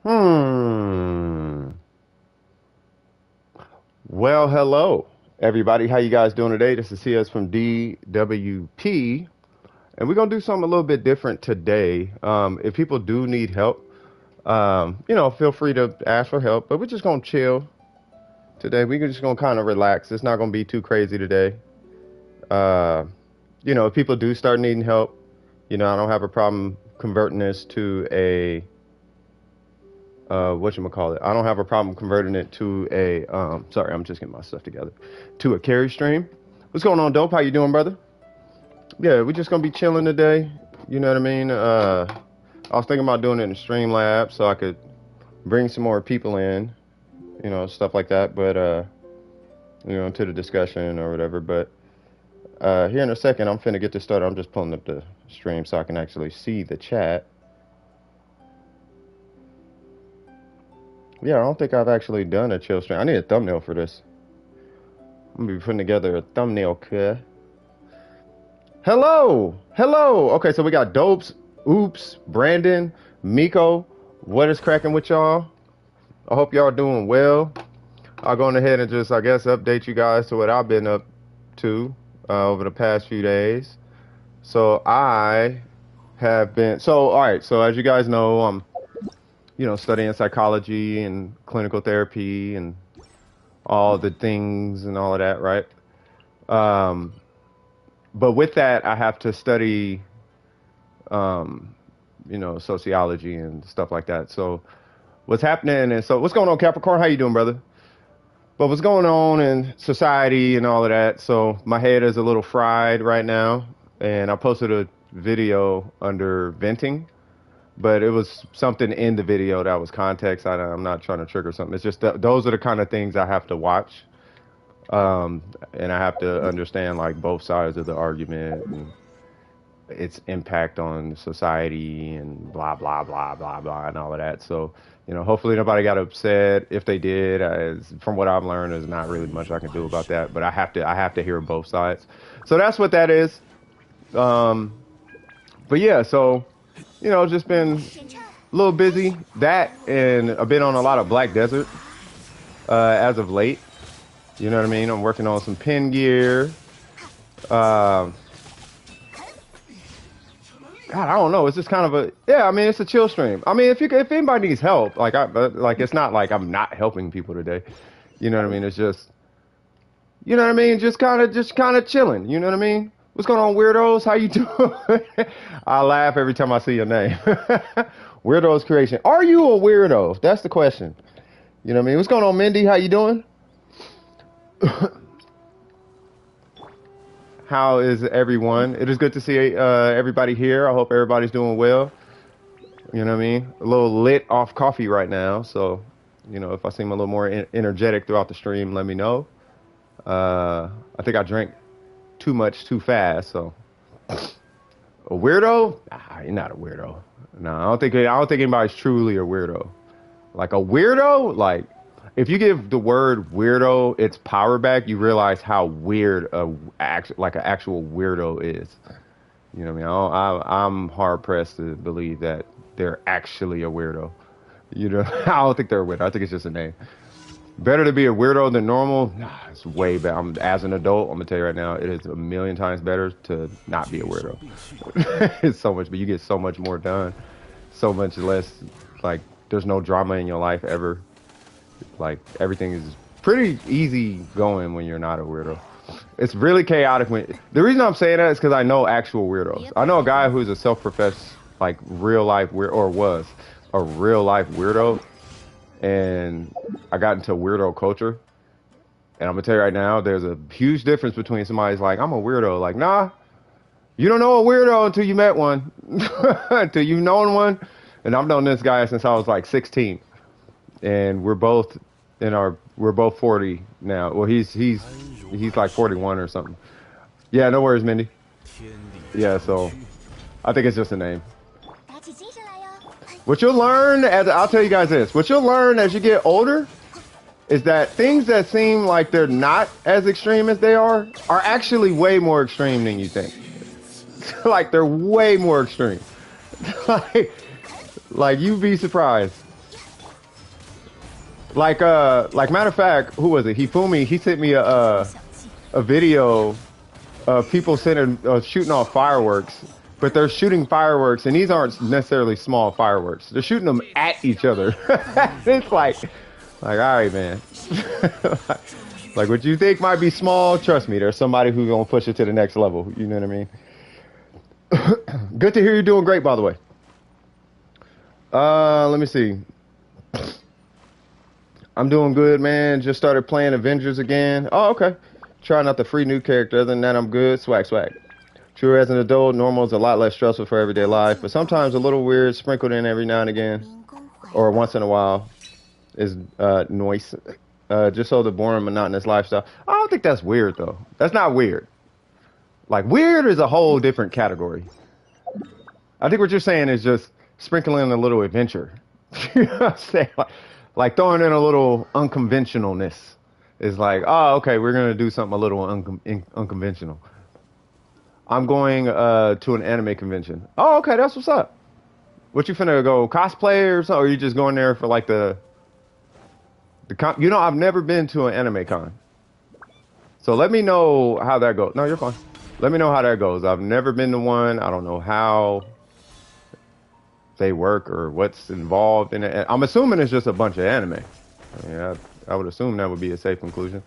Hmm. Well, hello, everybody. How you guys doing today? This is CS from DWP, and we're gonna do something a little bit different today. If people do need help, feel free to ask for help. But we're just gonna chill today. We're just gonna kind of relax. It's not gonna be too crazy today. Uh, if people do start needing help, I don't have a problem converting this to a whatchamacallit. I don't have a problem converting it to a sorry, I'm just getting my stuff together. To a carry stream. What's going on, Dope? How you doing, brother? Yeah, we're just gonna be chilling today. You know what I mean? I was thinking about doing it in Streamlab so I could bring some more people in, stuff like that, but to the discussion or whatever. But here in a second I'm finna get this started. I'm just pulling up the stream so I can actually see the chat. Yeah, I don't think I've actually done a chill stream. I need a thumbnail for this. I'm gonna be putting together a thumbnail, kid. Hello! Hello! Okay, so we got Dopes, Oops, Brandon, Miko. What is cracking with y'all? I hope y'all doing well. I'll go on ahead and just, I guess, update you guys to what I've been up to over the past few days. So I have been, all right, so as you guys know, I'm, studying psychology and clinical therapy and all the things and all of that, right? But with that, I have to study, sociology and stuff like that. So what's happening? And so what's going on, Capricorn? How you doing, brother? But what's going on in society and all of that? So my head is a little fried right now, and I posted a video under venting, but it was something in the video that was context. I'm not trying to trigger something. It's just those are the kind of things I have to watch. And I have to understand like both sides of the argument and its impact on society and blah, blah, blah, blah, blah, and all of that. So, hopefully nobody got upset. If they did, from what I've learned, there's not really much I can do about that, but I have to hear both sides. So that's what that is. But yeah, so, just been a little busy that, and I've been on a lot of Black Desert, as of late. You know what I mean? I'm working on some pen gear. God, I don't know. It's just kind of it's a chill stream. I mean, if anybody needs help, it's not like I'm not helping people today. You know what I mean? It's just, you know what I mean? Just kind of chilling. You know what I mean? What's going on, weirdos? How you doing? I laugh every time I see your name. Weirdos Creation. Are you a weirdo? That's the question. You know what I mean? What's going on, Mindy? How you doing? How is everyone? It is good to see everybody here. I hope everybody's doing well. You know what I mean? A little lit off coffee right now. So, if I seem a little more energetic throughout the stream, let me know. I think I drank too much too fast. So, a weirdo? Nah, you're not a weirdo. No, I don't think anybody's truly a weirdo. Like a weirdo, like, if you give the word weirdo its power back, you realize how weird an actual weirdo is. You know what I mean? I'm hard pressed to believe that they're actually a weirdo. I don't think they're a weirdo. I think it's just a name. Better to be a weirdo than normal? Nah, it's way better. As an adult, I'm gonna tell you right now, it is a million times better to not be a weirdo. It's so much, but you get so much more done, so much less. Like, there's no drama in your life ever. Like, everything is pretty easy going when you're not a weirdo. It's really chaotic the reason I'm saying that is because I know actual weirdos. I know a guy who's a self-professed, like, real life was a real life weirdo, and I got into weirdo culture. And I'm gonna tell you right now, there's a huge difference between somebody's like, I'm a weirdo. Like, nah, you don't know a weirdo until you met one, until you've known one. And I've known this guy since I was like 16. And we're both 40 now. Well, he's like 41 or something. Yeah, no worries, Mindy. Yeah, so I think it's just a name. What you'll learn, I'll tell you guys this, what you'll learn as you get older is that things that seem like they're not as extreme as they are actually way more extreme than you think. Like, they're way more extreme. like you'd be surprised. Like matter of fact, who was it? Hifumi. He sent me a video of people sitting shooting off fireworks, but they're shooting fireworks, and these aren't necessarily small fireworks. They're shooting them at each other. It's like, all right, man. Like what you think might be small, trust me, there's somebody who's gonna push it to the next level. You know what I mean? Good to hear you're doing great, by the way. Let me see. I'm doing good, man. Just started playing Avengers again. Oh, okay. Trying out the free new character. Other than that, I'm good. Swag, swag. True, as an adult, normal is a lot less stressful for everyday life, but sometimes a little weird, sprinkled in every now and again, or once in a while, is noise. Just so the boring, monotonous lifestyle. I don't think that's weird, though. That's not weird. Like, weird is a whole different category. I think what you're saying is just sprinkling in a little adventure. You know what I'm saying? Like throwing in a little unconventionalness. Is like, oh, okay, we're going to do something a little unconventional. I'm going to an anime convention. Oh, okay, that's what's up. What, you finna go cosplay or something? Or you just going there for like the con? You know, I've never been to an anime con. So let me know how that goes. No, you're fine. Let me know how that goes. I've never been to one. I don't know how they work or what's involved in it. I'm assuming it's just a bunch of anime. Yeah, I would assume that would be a safe conclusion.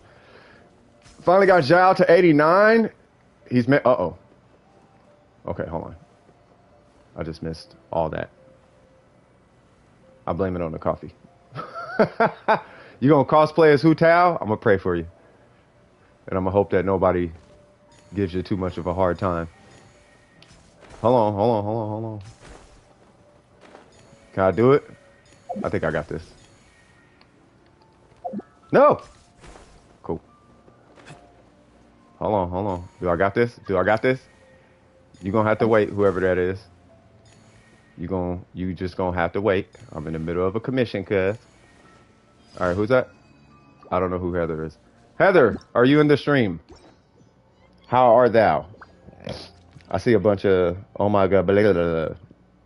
Finally got Zhao to 89. He's met. Uh-oh. Okay, hold on. I just missed all that. I blame it on the coffee. You gonna cosplay as Hu Tao? I'm gonna pray for you. And I'm gonna hope that nobody gives you too much of a hard time. Hold on. Can I do it? I think I got this. No! Cool. Hold on. Do I got this? You gonna have to wait, whoever that is. You just gonna have to wait. I'm in the middle of a commission, cuz. Alright, who's that? I don't know who Heather is. Heather, are you in the stream? How art thou? I see a bunch of, oh my god, blah, blah, blah, blah.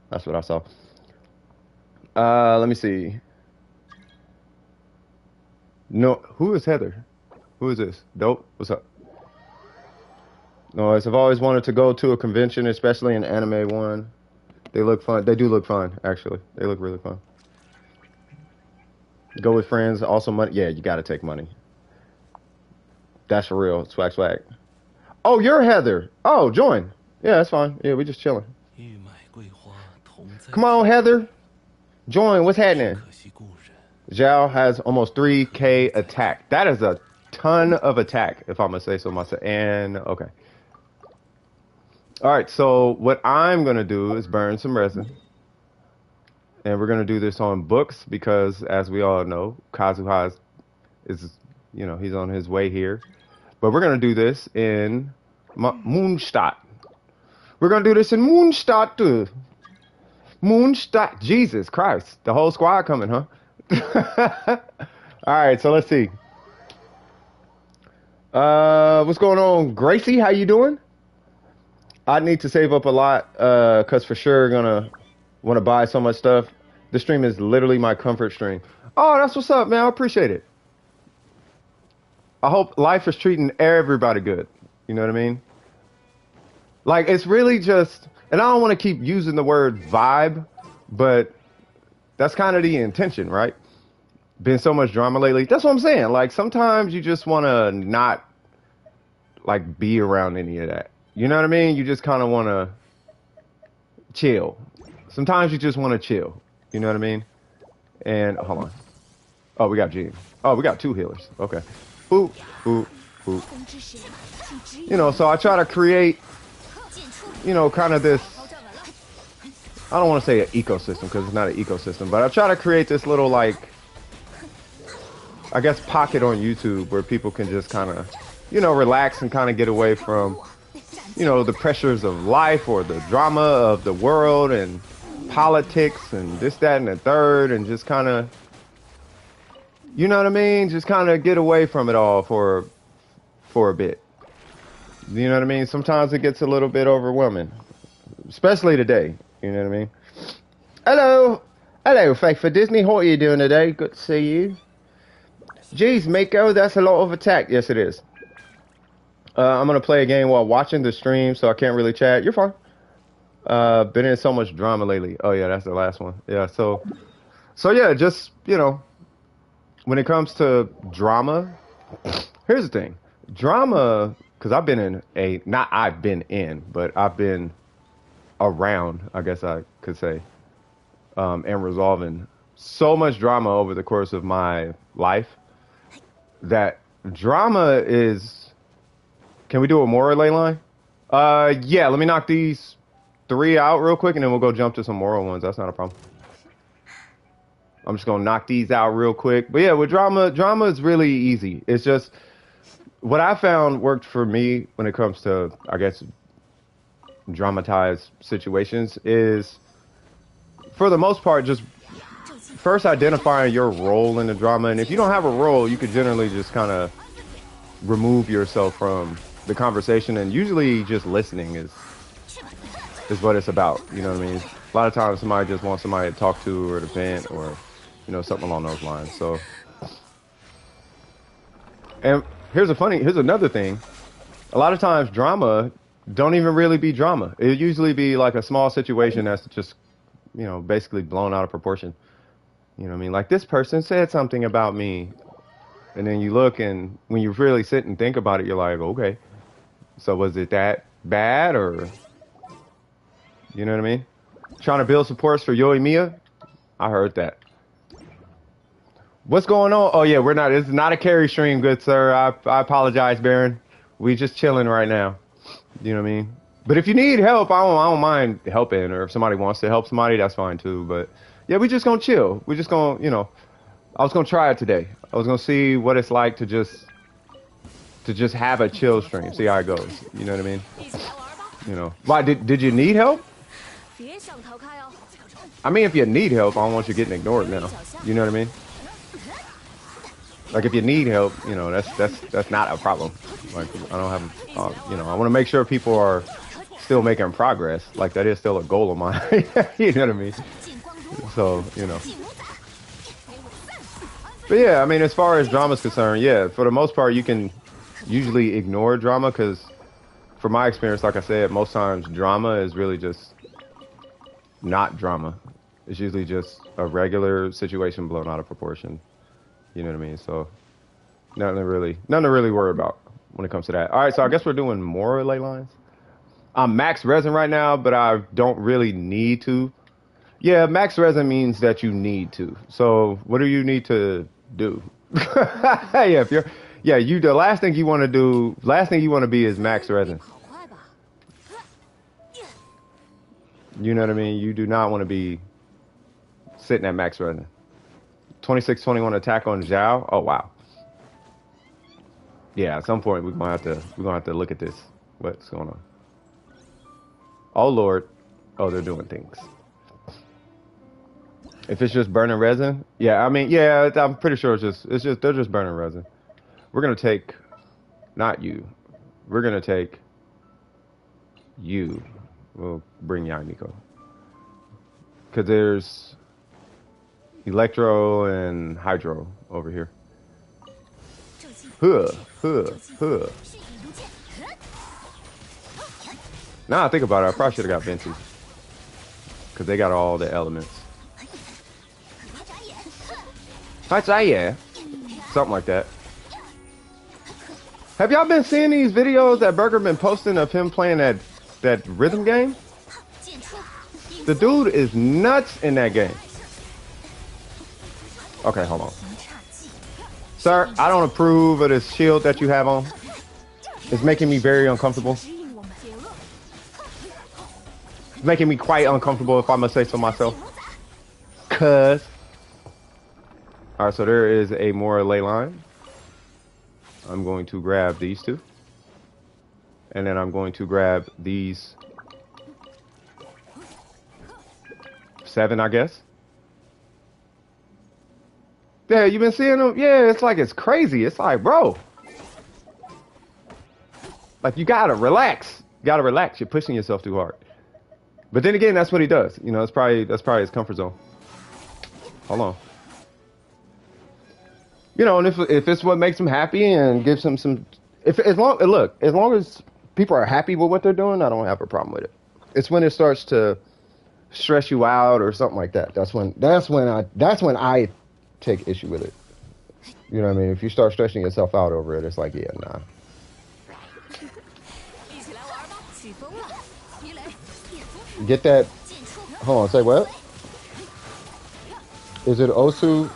That's what I saw. Let me see. No, who is Heather? Who is this? Dope? What's up? No, I've always wanted to go to a convention, especially an anime one. They look fun. They do look fun, actually. They look really fun. Go with friends. Also money. Yeah, you gotta take money. That's for real. Swag, swag. Oh, you're Heather. Oh, join. Yeah, that's fine. Yeah, we just chilling. Come on, Heather. Join. What's happening? Zhao has almost 3K attack. That is a ton of attack, if I'm gonna say so myself. And okay. All right. So what I'm gonna do is burn some resin, and we're gonna do this on books because, as we all know, Kazuha is you know, he's on his way here. But we're gonna do this in Moonstadt. We're gonna do this in Moonstadt too. Moonstadt. Jesus Christ, the whole squad coming, huh? All right, so let's see. What's going on, Gracie? How you doing? I need to save up a lot, cause for sure gonna want to buy so much stuff. This stream is literally my comfort stream. Oh, that's what's up, man. I appreciate it. I hope life is treating everybody good. You know what I mean? Like, it's really just, and I don't want to keep using the word vibe, but that's kind of the intention, right? Been so much drama lately. That's what I'm saying. Like, sometimes you just want to not, like, be around any of that. You know what I mean? You just kind of want to chill. Sometimes you just want to chill. You know what I mean? And, hold on. Oh, we got Gene. Oh, we got two healers. Okay. Ooh. You know, so I try to create, you know, kind of this, I don't want to say an ecosystem because it's not an ecosystem, but I try to create this little, like, I guess, pocket on YouTube where people can just kind of, you know, relax and kind of get away from, you know, the pressures of life or the drama of the world and politics and this, that, and the third, and just kind of, you know what I mean? Just kind of get away from it all for a bit. You know what I mean? Sometimes it gets a little bit overwhelming, especially today. You know what I mean? Hello, Faith for Disney. What are you doing today? Good to see you. Jeez, Mako, that's a lot of attack. Yes, it is. I'm gonna play a game while watching the stream, so I can't really chat. You're fine. Been in so much drama lately. Oh yeah, that's the last one. Yeah, so yeah, just when it comes to drama, here's the thing. Drama, because I've been in a not I've been in, but I've been around, I guess I could say, and resolving so much drama over the course of my life that drama is. Can we do a moral ley line? Yeah. Let me knock these three out real quick, and then we'll go jump to some moral ones. That's not a problem. I'm just gonna knock these out real quick. But yeah, with drama is really easy. It's just what I found worked for me when it comes to, I guess, dramatized situations is, for the most part, just first identifying your role in the drama. And if you don't have a role, you could generally just kind of remove yourself from the conversation, and usually just listening is what it's about. You know what I mean? A lot of times somebody just wants somebody to talk to or to vent or something along those lines. So, and here's another thing. A lot of times drama don't even really be drama. It usually be like a small situation that's just basically blown out of proportion. You know what I mean? Like, this person said something about me, and then you look, and when you really sit and think about it, you're like, okay, so was it that bad, or you know what I mean? Trying to build supports for Yoimiya? I heard that. What's going on? Oh yeah, this is not a carry stream, good sir. I apologize, Baron. We just chilling right now. You know what I mean? But if you need help, I don't mind helping, or if somebody wants to help somebody, that's fine too. But yeah, we just gonna chill. We just gonna, I was gonna try it today. I was gonna see what it's like to just have a chill stream, see how it goes. You know what I mean? Why did you need help? I mean, if you need help, I don't want you getting ignored now. You know what I mean? Like, if you need help, that's not a problem. Like, I don't have, I want to make sure people are still making progress. Like, that is still a goal of mine. You know what I mean? So, But yeah, I mean, as far as drama is concerned, yeah, for the most part, you can usually ignore drama, because from my experience, like I said, most times drama is really just not drama. It's usually just a regular situation blown out of proportion. You know what I mean? So nothing to really worry about when it comes to that. All right, so I guess we're doing more ley lines. I'm max resin right now, but I don't really need to. Yeah, max resin means that you need to. So what do you need to do? Yeah, the last thing you want to be is max resin. You know what I mean? You do not want to be sitting at max resin. 26-21 attack on Zhao. Oh wow. Yeah, at some point we're gonna have to look at this. What's going on? Oh Lord. Oh, they're doing things. If it's just burning resin, yeah, I mean, yeah, I'm pretty sure they're just burning resin. We're gonna take, not you. We're gonna take you. We'll bring Yamiko. Cause there's Electro and Hydro over here. Huh. Now I think about it, I probably should have got Venti. Because they got all the elements. Yeah. Something like that. Have y'all been seeing these videos that Burger been posting of him playing that rhythm game? The dude is nuts in that game. Okay, hold on. Sir, I don't approve of this shield that you have on. It's making me very uncomfortable. It's making me quite uncomfortable, if I must say so myself. Alright, so there is a more ley line. I'm going to grab these two. And then I'm going to grab these 7, I guess. Yeah, you been seeing them? Yeah, it's crazy. It's like, bro. Like, you gotta relax. You gotta relax. You're pushing yourself too hard. But then again, that's what he does. That's probably his comfort zone. Hold on. You know, and if it's what makes them happy and gives them some, if as long look, as long as people are happy with what they're doing, I don't have a problem with it. It's when it starts to stress you out or something like that. That's when I take issue with it. You know what I mean? If you start stressing yourself out over it, it's like, yeah, nah. Get that. Hold on, say what? Is it Osu?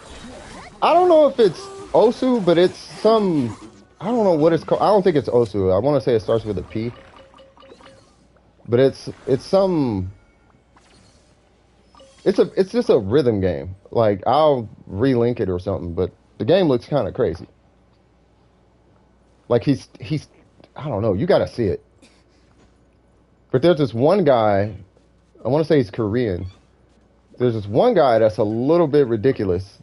I don't know if it's Osu, but it's some. I don't know what it's called. I don't think it's Osu. I want to say it starts with a P. But it's some. It's just a rhythm game. Like I'll relink it or something, but the game looks kind of crazy. Like he's I don't know. You got to see it. But there's this one guy. I want to say he's Korean. There's this one guy that's a little bit ridiculous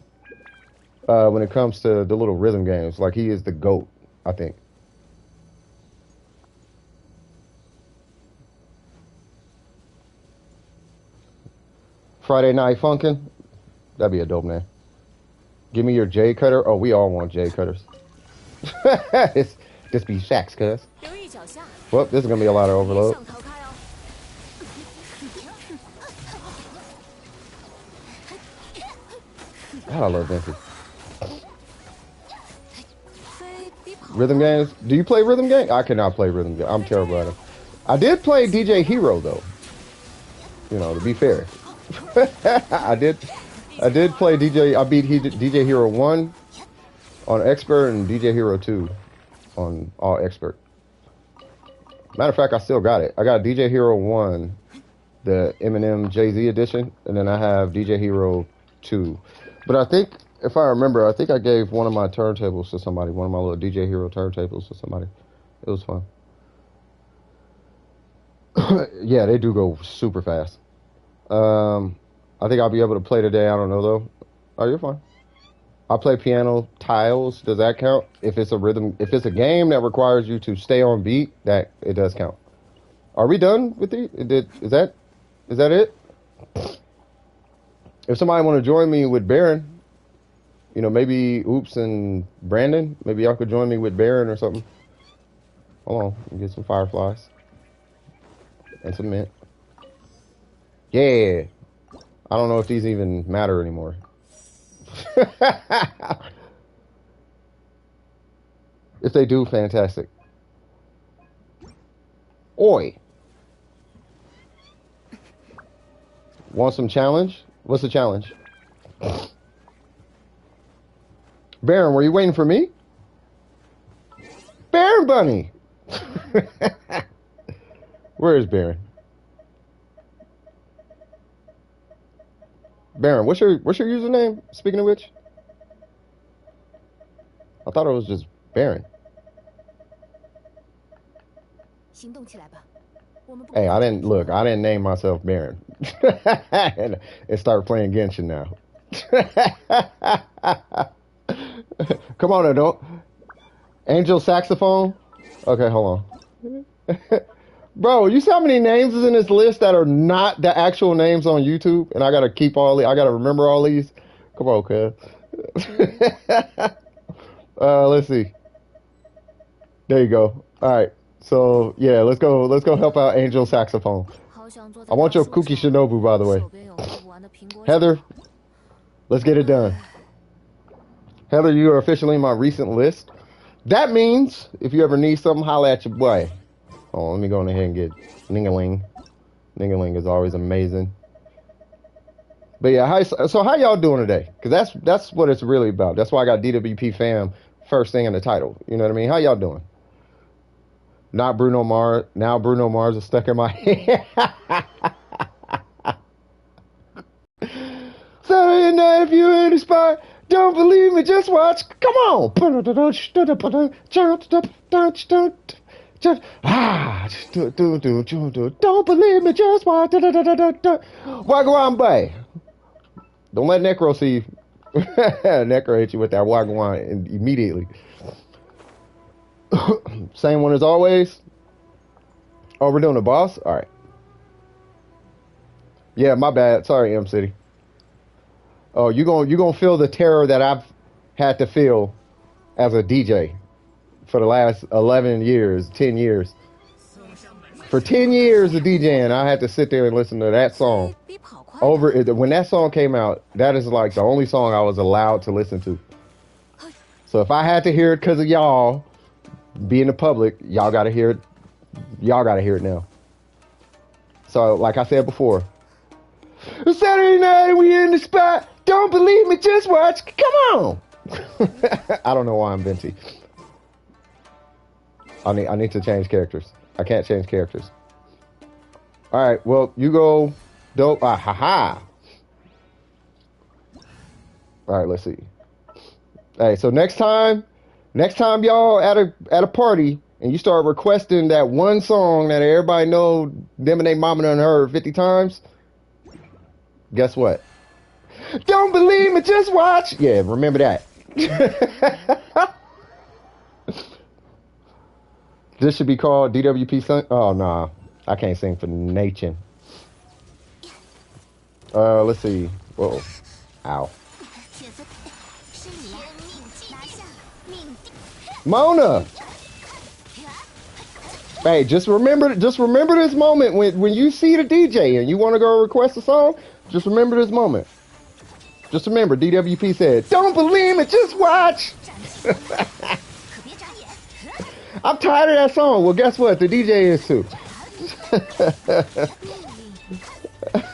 when it comes to the little rhythm games. Like he is the GOAT, I think. Friday Night Funkin'. That'd be a dope name. Give me your J cutter. Oh, we all want J cutters. Just be Shaq's, cuz. Well, this is gonna be a lot of overload. God, I love Vintage. Rhythm games? Do you play rhythm games? I cannot play rhythm games. I'm terrible at them. I did play DJ Hero though. You know, to be fair. I did play DJ. I beat DJ Hero 1 on Expert and DJ Hero 2 on All Expert. Matter of fact, I still got it. I got DJ Hero 1, the Eminem Jay-Z edition, and then I have DJ Hero 2. But I think, if I remember, I think I gave one of my turntables to somebody, one of my little DJ Hero turntables to somebody. It was fun. Yeah, they do go super fast. I think I'll be able to play today. I don't know though. Oh, you're fine. I play piano tiles. Does that count? If it's a rhythm, if it's a game that requires you to stay on beat, that it does count. Are we done with the? Is that it? If somebody want to join me with Baron, you know, maybe Oops and Brandon, maybe y'all could join me with Baron or something. Hold on, let me get some fireflies and some mint. Yeah. I don't know if these even matter anymore. If they do, fantastic. Oi. Want some challenge? What's the challenge? Baron, were you waiting for me? Baron Bunny! Where is Baron? Baron, what's your username? Speaking of which, I thought it was just Baron. Hey, I didn't name myself Baron. and start playing Genshin now. Come on, adult. Angel saxophone. Okay, hold on. Bro, you see how many names is in this list that are not the actual names on YouTube? And I gotta I gotta remember all these? Come on, cuz. Let's see. There you go. Alright. So yeah, let's go help out Angel Saxophone. I want your Kuki Shinobu, by the way. Heather, let's get it done. Heather, you are officially in my recent list. That means if you ever need something, holla at your boy. Oh, let me go ahead and get Ningaling. Ningaling is always amazing. But yeah, so how y'all doing today? Because that's what it's really about. That's why I got DWP fam first thing in the title. You know what I mean? How y'all doing? Not Bruno Mars. Now Bruno Mars is stuck in my head. Saturday night, if you're in the spot, don't believe me, just watch. Come on. Don't believe me, just watch. Wagwan Bay. Don't let Necro see you. Necro hit you with that Wagwan immediately. Same one as always. Oh, we're doing the boss? All right. Yeah, my bad. Sorry, M City. Oh, you gonna feel the terror that I've had to feel as a DJ for the last 11 years, 10 years. For 10 years of DJing, I had to sit there and listen to that song. When that song came out, that is like the only song I was allowed to listen to. So if I had to hear it because of y'all being the public, y'all gotta hear it. Y'all gotta hear it now. So like I said before, Saturday night we in the spot. Don't believe me, just watch. Come on. I don't know why I'm venti. I need to change characters. I can't change characters. All right, well, you go dope. Ah, ha ha. All right, let's see. Hey, so next time y'all at a party and you start requesting that one song that everybody know them and they mama done heard 50 times, guess what? Don't believe me, just watch. Yeah, remember that. This should be called DWP Sun. Oh, nah. I can't sing for nature. Let's see. Whoa. Ow. Mona! Hey, just remember this moment when you see the DJ and you want to go request a song, just remember this moment. Just remember, DWP said, don't believe me, just watch! I'm tired of that song. Well, guess what? The DJ is too.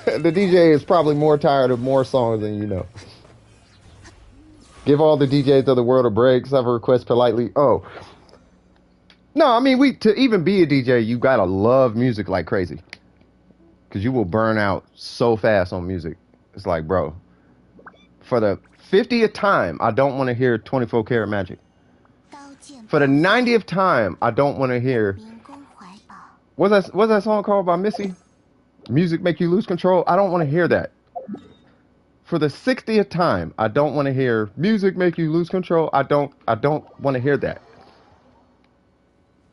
The DJ is probably more tired of more songs than you know. Give all the DJs of the world a break. Have a request politely. Oh. No, I mean, to even be a DJ, you gotta love music like crazy. Because you will burn out so fast on music. It's like, bro, for the 50th time, I don't want to hear 24 Karat Magic. For the 90th time, I don't want to hear... What's that song called by Missy? Music Make You Lose Control? I don't want to hear that. For the 60th time, I don't want to hear Music Make You Lose Control. I don't want to hear that.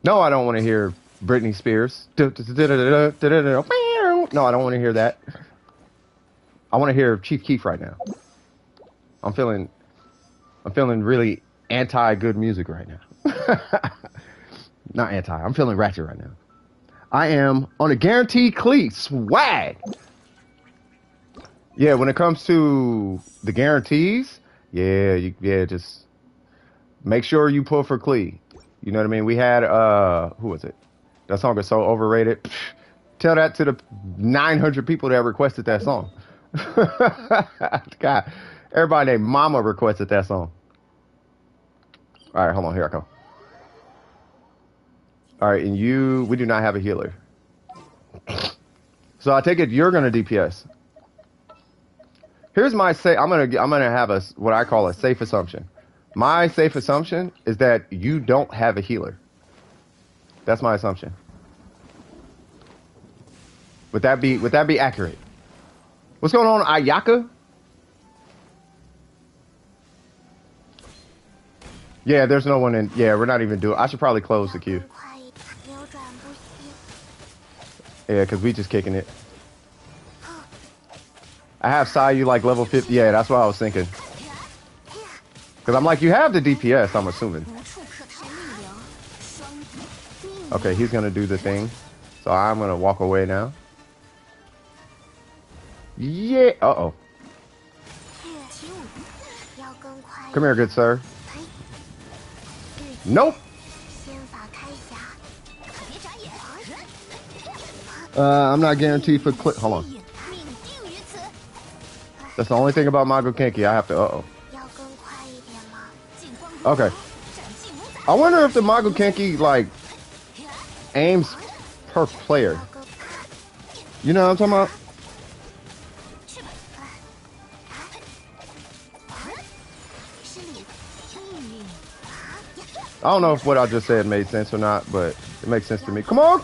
No, I don't want to hear Britney Spears. No, I don't want to hear that. I want to hear Chief Keef right now. I'm feeling really anti-good music right now. Not anti. I'm feeling ratchet right now. I am on a guaranteed cleat swag. Yeah, when it comes to the guarantees, just make sure you pull for Clee. You know what I mean? We had who was it? That song is so overrated. Tell that to the 900 people that requested that song. God, everybody named Mama requested that song. All right, hold on, here I come. All right, and we do not have a healer. So I take it you're gonna DPS. Here's my I'm gonna have what I call a safe assumption. My safe assumption is that you don't have a healer. That's my assumption. Would that be accurate? What's going on, Ayaka? Yeah, there's no one in. Yeah, we're not even doing. I should probably close the queue. Yeah, because we just kicking it. I have Sayu like level 50. Yeah, that's what I was thinking. Because I'm like, you have the DPS, I'm assuming. Okay, he's going to do the thing. So I'm going to walk away now. Yeah. Uh-oh. Come here, good sir. Nope. I'm not guaranteed for click. Hold on. That's the only thing about Mago Kenki. I have to. Uh-oh. Okay. I wonder if the Mago Kenki like aims per player. You know what I'm talking about? I don't know if what I just said made sense or not, but it makes sense to me. Come on!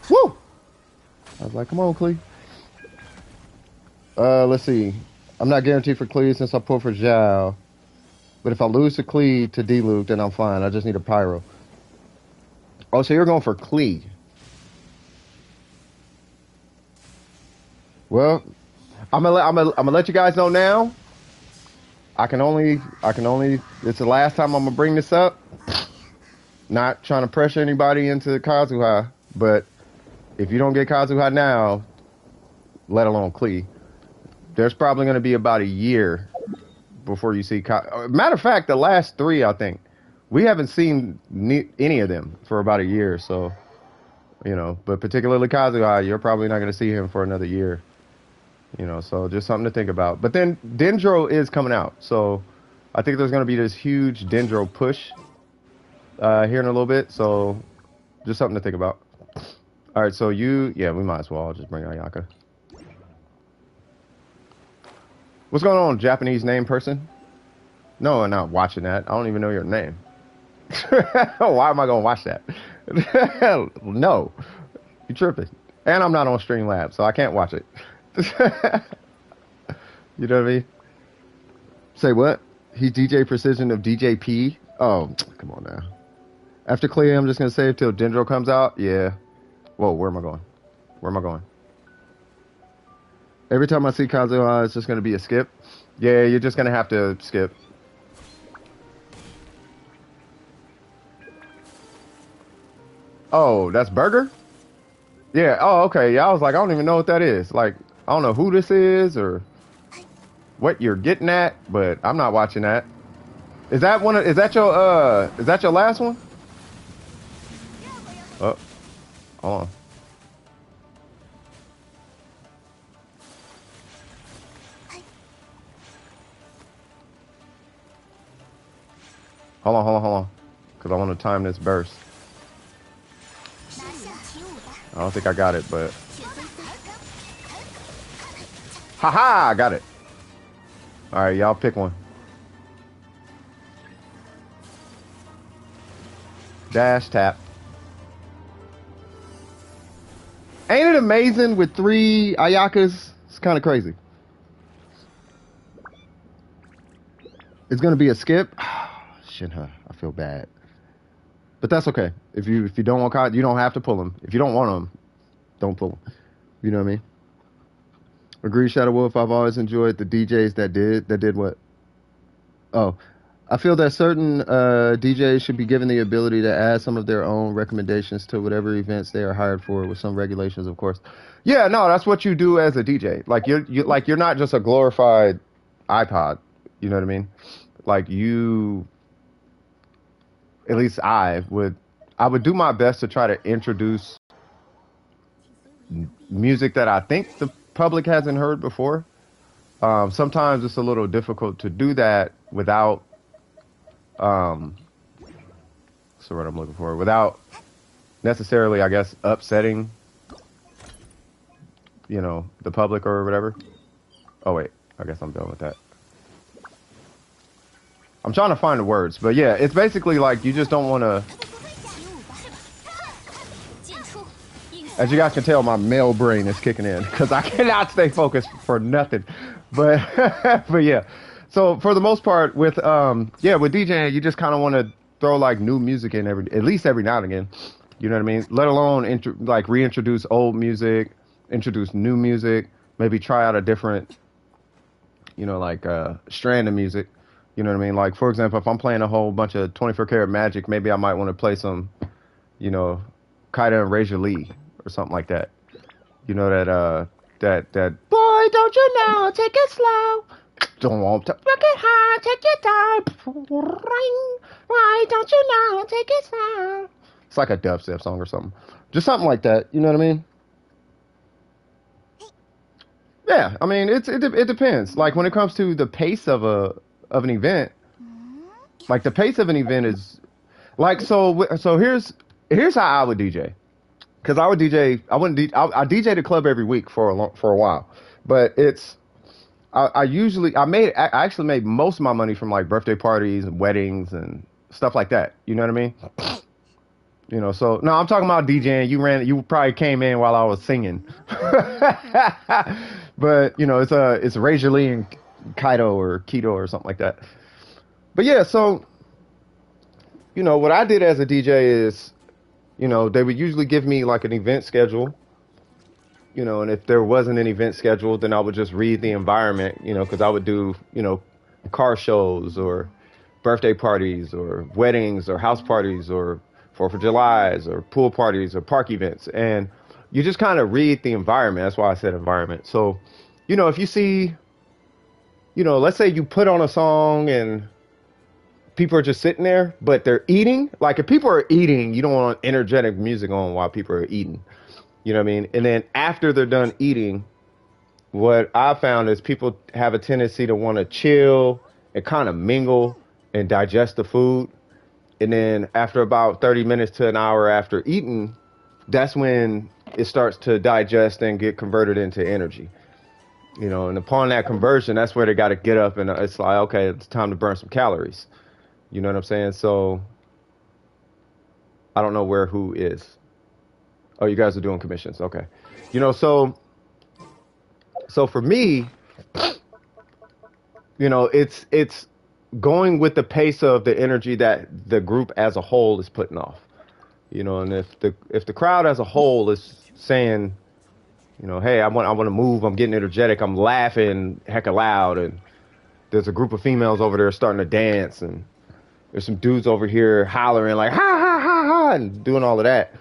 Woo! I was like, come on, Clee. Let's see. I'm not guaranteed for Clee since I pulled for Zhao. But if I lose to Clee to D-Luke, then I'm fine. I just need a Pyro. Oh, so you're going for Clee. Well, I'm gonna let you guys know now. I can only. It's the last time I'm gonna bring this up. Not trying to pressure anybody into Kazuha, but if you don't get Kazuha now, let alone Klee, there's probably gonna be about a year before you see. Matter of fact, the last three, I think, we haven't seen any of them for about a year. So, but particularly Kazuha, you're probably not gonna see him for another year. So just something to think about. But then Dendro is coming out, so I think there's gonna be this huge Dendro push here in a little bit. So just something to think about. All right, so yeah, we might as well. I'll just bring Ayaka. What's going on, Japanese name person? No, I'm not watching that. I don't even know your name. Why am I gonna watch that? No, you tripping. And I'm not on Streamlabs, so I can't watch it. You know what I mean? Say what? He's DJ Precision of DJP. Oh, come on now. After Clay, I'm just gonna save till Dendro comes out. Yeah. Whoa, where am I going? Where am I going? Every time I see Kazuha, it's just gonna be a skip. Yeah, you're just gonna have to skip. Oh, that's Burger? Yeah. Oh, okay. Yeah, I was like, I don't even know what that is. Like, I don't know who this is or what you're getting at, but I'm not watching that. Is that is that your last one? Oh, hold on. Hold on. Because I want to time this burst. I don't think I got it, but... Haha, I got it. Alright, y'all pick one. Dash, tap. Ain't it amazing with 3 Ayakas? It's kind of crazy. It's going to be a skip. Shinha, I feel bad. But that's okay. If you don't want Kai, you don't have to pull him. If you don't want him, don't pull him. You know what I mean? Agree, Shadow Wolf. I've always enjoyed the DJs that did what? Oh, I feel that certain DJs should be given the ability to add some of their own recommendations to whatever events they are hired for, with some regulations, of course. Yeah, no, that's what you do as a DJ. Like you're not just a glorified iPod. You know what I mean? Like you. At least I would do my best to try to introduce music that I think the public hasn't heard before. Sometimes it's a little difficult to do that without, what's the word I'm looking for? Without necessarily, I guess, upsetting, the public or whatever. Oh wait, I guess I'm done with that. I'm trying to find the words, but yeah, it's basically like you just don't want to. As you guys can tell, my male brain is kicking in because I cannot stay focused for nothing. But but yeah, so for the most part, with DJing, you just kind of want to throw like new music in at least every now and again. You know what I mean? Let alone like reintroduce old music, introduce new music, maybe try out a different, strand of music. You know what I mean? Like, for example, if I'm playing a whole bunch of 24 karat magic, maybe I might want to play some, Kaida and Razor Lee or something like that. You know, that boy, don't you know, take it slow. Don't want to work it hard, take your time. Why don't you know, take it slow. It's like a dubstep song or something. Just something like that. You know what I mean? Yeah, I mean, it depends. Like, when it comes to the pace of an event, like the pace of an event is like so here's how I would DJ, because I DJ the club every week for a while, but I actually made most of my money from like birthday parties and weddings and stuff like that. You know what I mean? So no, I'm talking about DJing. You probably came in while I was singing. But it's Razor Lee and Kaido or Keto or something like that. But yeah, so what I did as a DJ is, they would usually give me like an event schedule, and if there wasn't an event schedule, then I would just read the environment, because I would do, car shows or birthday parties or weddings or house parties or 4th of July's or pool parties or park events. And you just kind of read the environment. That's why I said environment. So, if you see, let's say you put on a song and people are just sitting there, but they're eating. Like if people are eating, you don't want energetic music on while people are eating. You know what I mean? And then after they're done eating, what I found is people have a tendency to want to chill and kind of mingle and digest the food. And then after about 30 minutes to an hour after eating, that's when it starts to digest and get converted into energy. And upon that conversion, that's where they got to get up and it's like, okay, it's time to burn some calories. You know what I'm saying? So I don't know where who is. Oh, you guys are doing commissions. Okay. So for me, it's going with the pace of the energy that the group as a whole is putting off. And if the crowd as a whole is saying, hey, I want to move, I'm getting energetic, I'm laughing hecka loud, and there's a group of females over there starting to dance, and there's some dudes over here hollering like ha ha ha ha and doing all of that.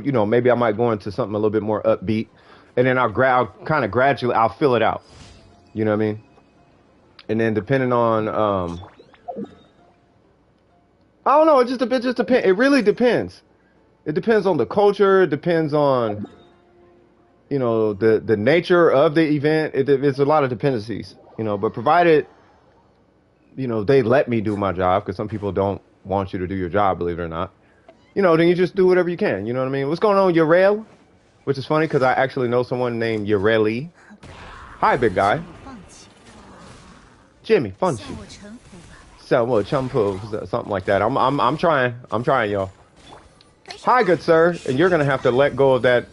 Maybe I might go into something a little bit more upbeat, and then I'll kind of gradually I'll fill it out. You know what I mean? And then depending on I don't know, it just depends. It really depends. It depends on the culture. It depends on the nature of the event. It's a lot of dependencies. But provided they let me do my job, because some people don't want you to do your job, believe it or not. Then you just do whatever you can. You know what I mean? What's going on, Yarel? Which is funny because I actually know someone named Yareli. Hi, big guy. Jimmy, Funchi. Something like that. I'm trying, y'all. Hi, good sir. And you're gonna have to let go of that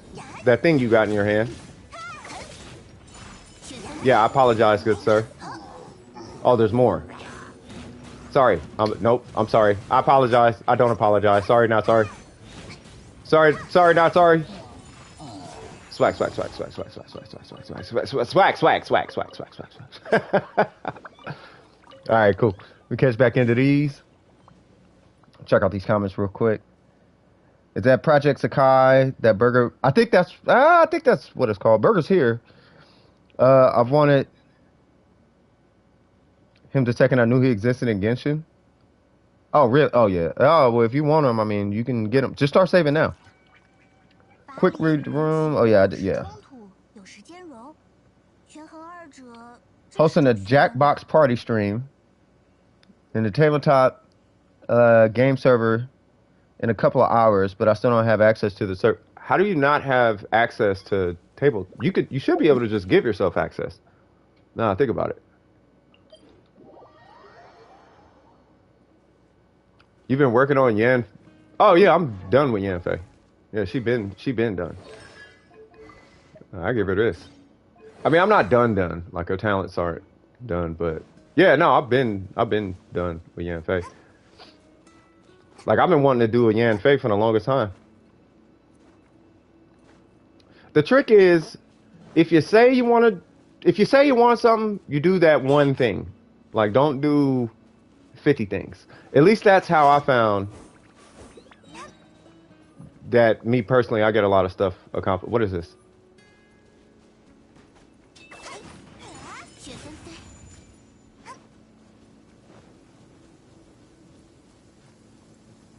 thing you got in your hand. Yeah, I apologize, good sir. Oh, there's more. Sorry. Nope. I'm sorry. I apologize. I don't apologize. Sorry, not sorry. Sorry, not sorry. Swag. All right, cool. We catch back into these. Check out these comments real quick. Is that Project Sakai? That burger? I think that's what it's called. Burger's here. I've wanted him the second I knew he existed in Genshin. Oh, really? Oh, yeah. Oh, well, if you want him, I mean, you can get him. Just start saving now. Quick read room. Oh, yeah, yeah. Hosting a Jackbox party stream in the tabletop game server in a couple of hours, but I still don't have access to the server. How do you not have access to table? You should be able to just give yourself access. Nah, think about it. You've been working on Yan. Oh yeah, I'm done with Yan Fei. Yeah, she been done. I give her this. I mean, I'm not done. Like her talents aren't done, but yeah, no, I've been done with Yan Fei. Like I've been wanting to do a Yan Fei for the longest time. The trick is, if you say you want something, you do that one thing. Like don't do 50 things. At least that's how I found that me personally, I get a lot of stuff accomplished. What is this?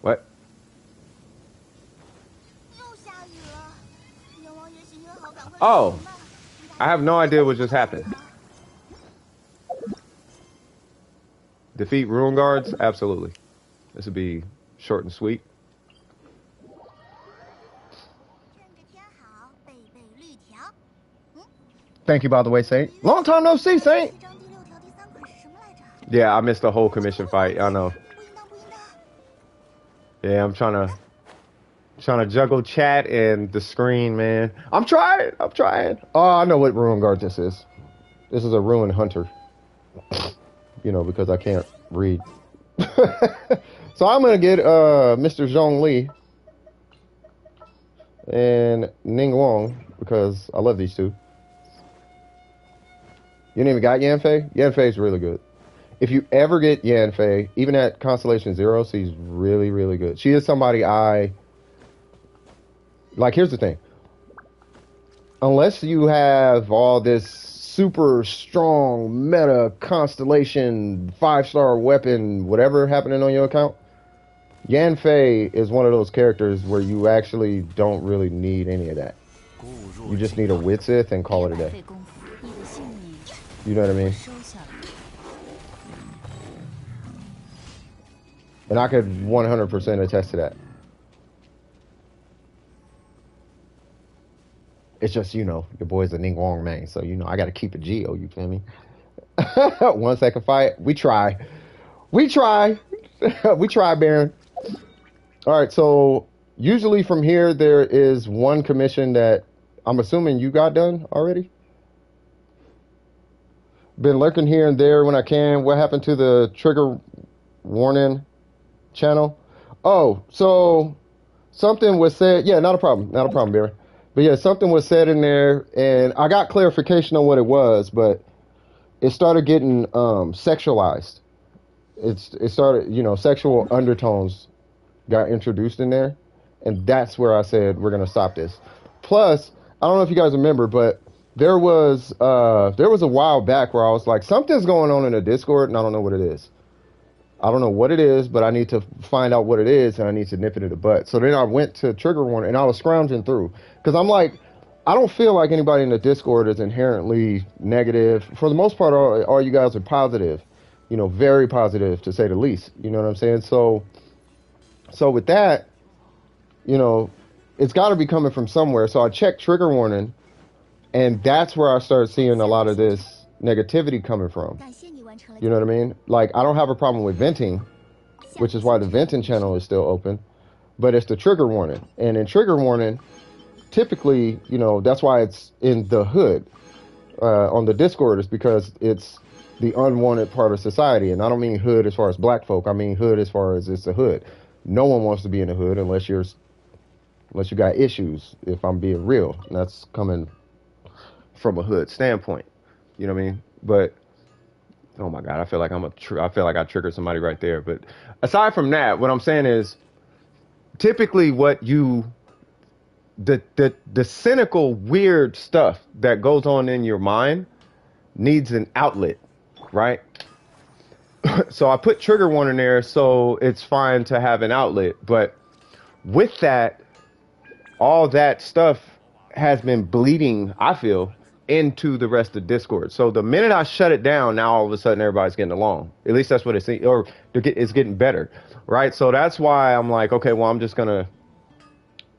What? Oh, I have no idea what just happened. Defeat Ruin Guards? Absolutely. This would be short and sweet. Thank you, by the way, Saint. Long time no see, Saint. Yeah, I missed the whole commission fight. I know. Yeah, I'm trying to juggle chat and the screen, man. I'm trying. Oh, I know what Ruin Guard this is. This is a Ruin Hunter. Because I can't read. So I'm gonna get Mr. Zhong Li and Ning Wong because I love these two. You ain't even got Yanfei? Yanfei's really good. If you ever get Yanfei, even at Constellation Zero, she's really, really good. She is somebody I like. Here's the thing: unless you have all this super strong meta Constellation 5-star weapon, whatever happening on your account, Yanfei is one of those characters where you actually don't really need any of that. You just need a Witsith and call it a day. You know what I mean? And I could 100% attest to that. It's just, you know, your boy's a Ningguang man, so, you know, I got to keep it Geo, you feel me? 1 second fight. We try. We try. We try, Baron. All right, so usually from here, there is one commission that I'm assuming you got done already? Been lurking here and there when I can. What happened to the trigger warning channel? Oh, so something was said. Yeah, not a problem. Not a problem, Barry. But yeah, something was said in there, and I got clarification on what it was, but it started getting sexualized. It started, you know, sexual undertones got introduced in there, and that's where I said we're gonna stop this. Plus, I don't know if you guys remember, but there was a while back where I was like, something's going on in the Discord, and I don't know what it is. I don't know what it is, but I need to find out what it is, and I need to nip it in the butt. So then I went to trigger warning, and I was scrounging through because I'm like, I don't feel like anybody in the Discord is inherently negative. For the most part, all you guys are positive, you know, very positive to say the least. You know what I'm saying? So with that, you know, it's got to be coming from somewhere. So I checked trigger warning, and that's where I started seeing a lot of this negativity coming from. You know what I mean? Like, I don't have a problem with venting, which is why the venting channel is still open, but it's the trigger warning. And in trigger warning, typically, you know, that's why it's in the hood on the Discord, is because it's the unwanted part of society. And I don't mean hood as far as black folk. I mean hood as far as it's a hood. No one wants to be in the hood unless you got issues, if I'm being real. And that's coming from a hood standpoint. You know what I mean? But oh my God, I feel like I feel like I triggered somebody right there. But aside from that, what I'm saying is, typically the cynical, weird stuff that goes on in your mind needs an outlet, right? So I put trigger warning there, so it's fine to have an outlet. But with that, all that stuff has been bleeding, I feel, into the rest of Discord. So the minute I shut it down, now all of a sudden everybody's getting along. At least that's what it seems, or it's getting better, right? So that's why I'm like, okay, well, I'm just gonna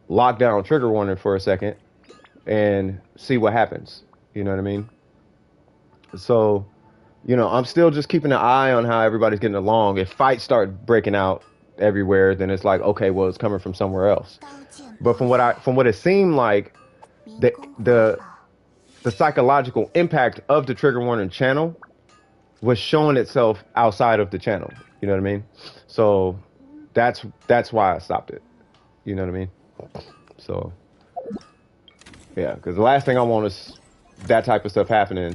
lock down trigger warning for a second and see what happens. You know what I mean? So, you know, I'm still just keeping an eye on how everybody's getting along. If fights start breaking out everywhere, then it's like, okay, well, it's coming from somewhere else. But from what it seemed like, the psychological impact of the trigger warning channel was showing itself outside of the channel. You know what I mean? So that's why I stopped it. You know what I mean? So yeah, because the last thing I want is that type of stuff happening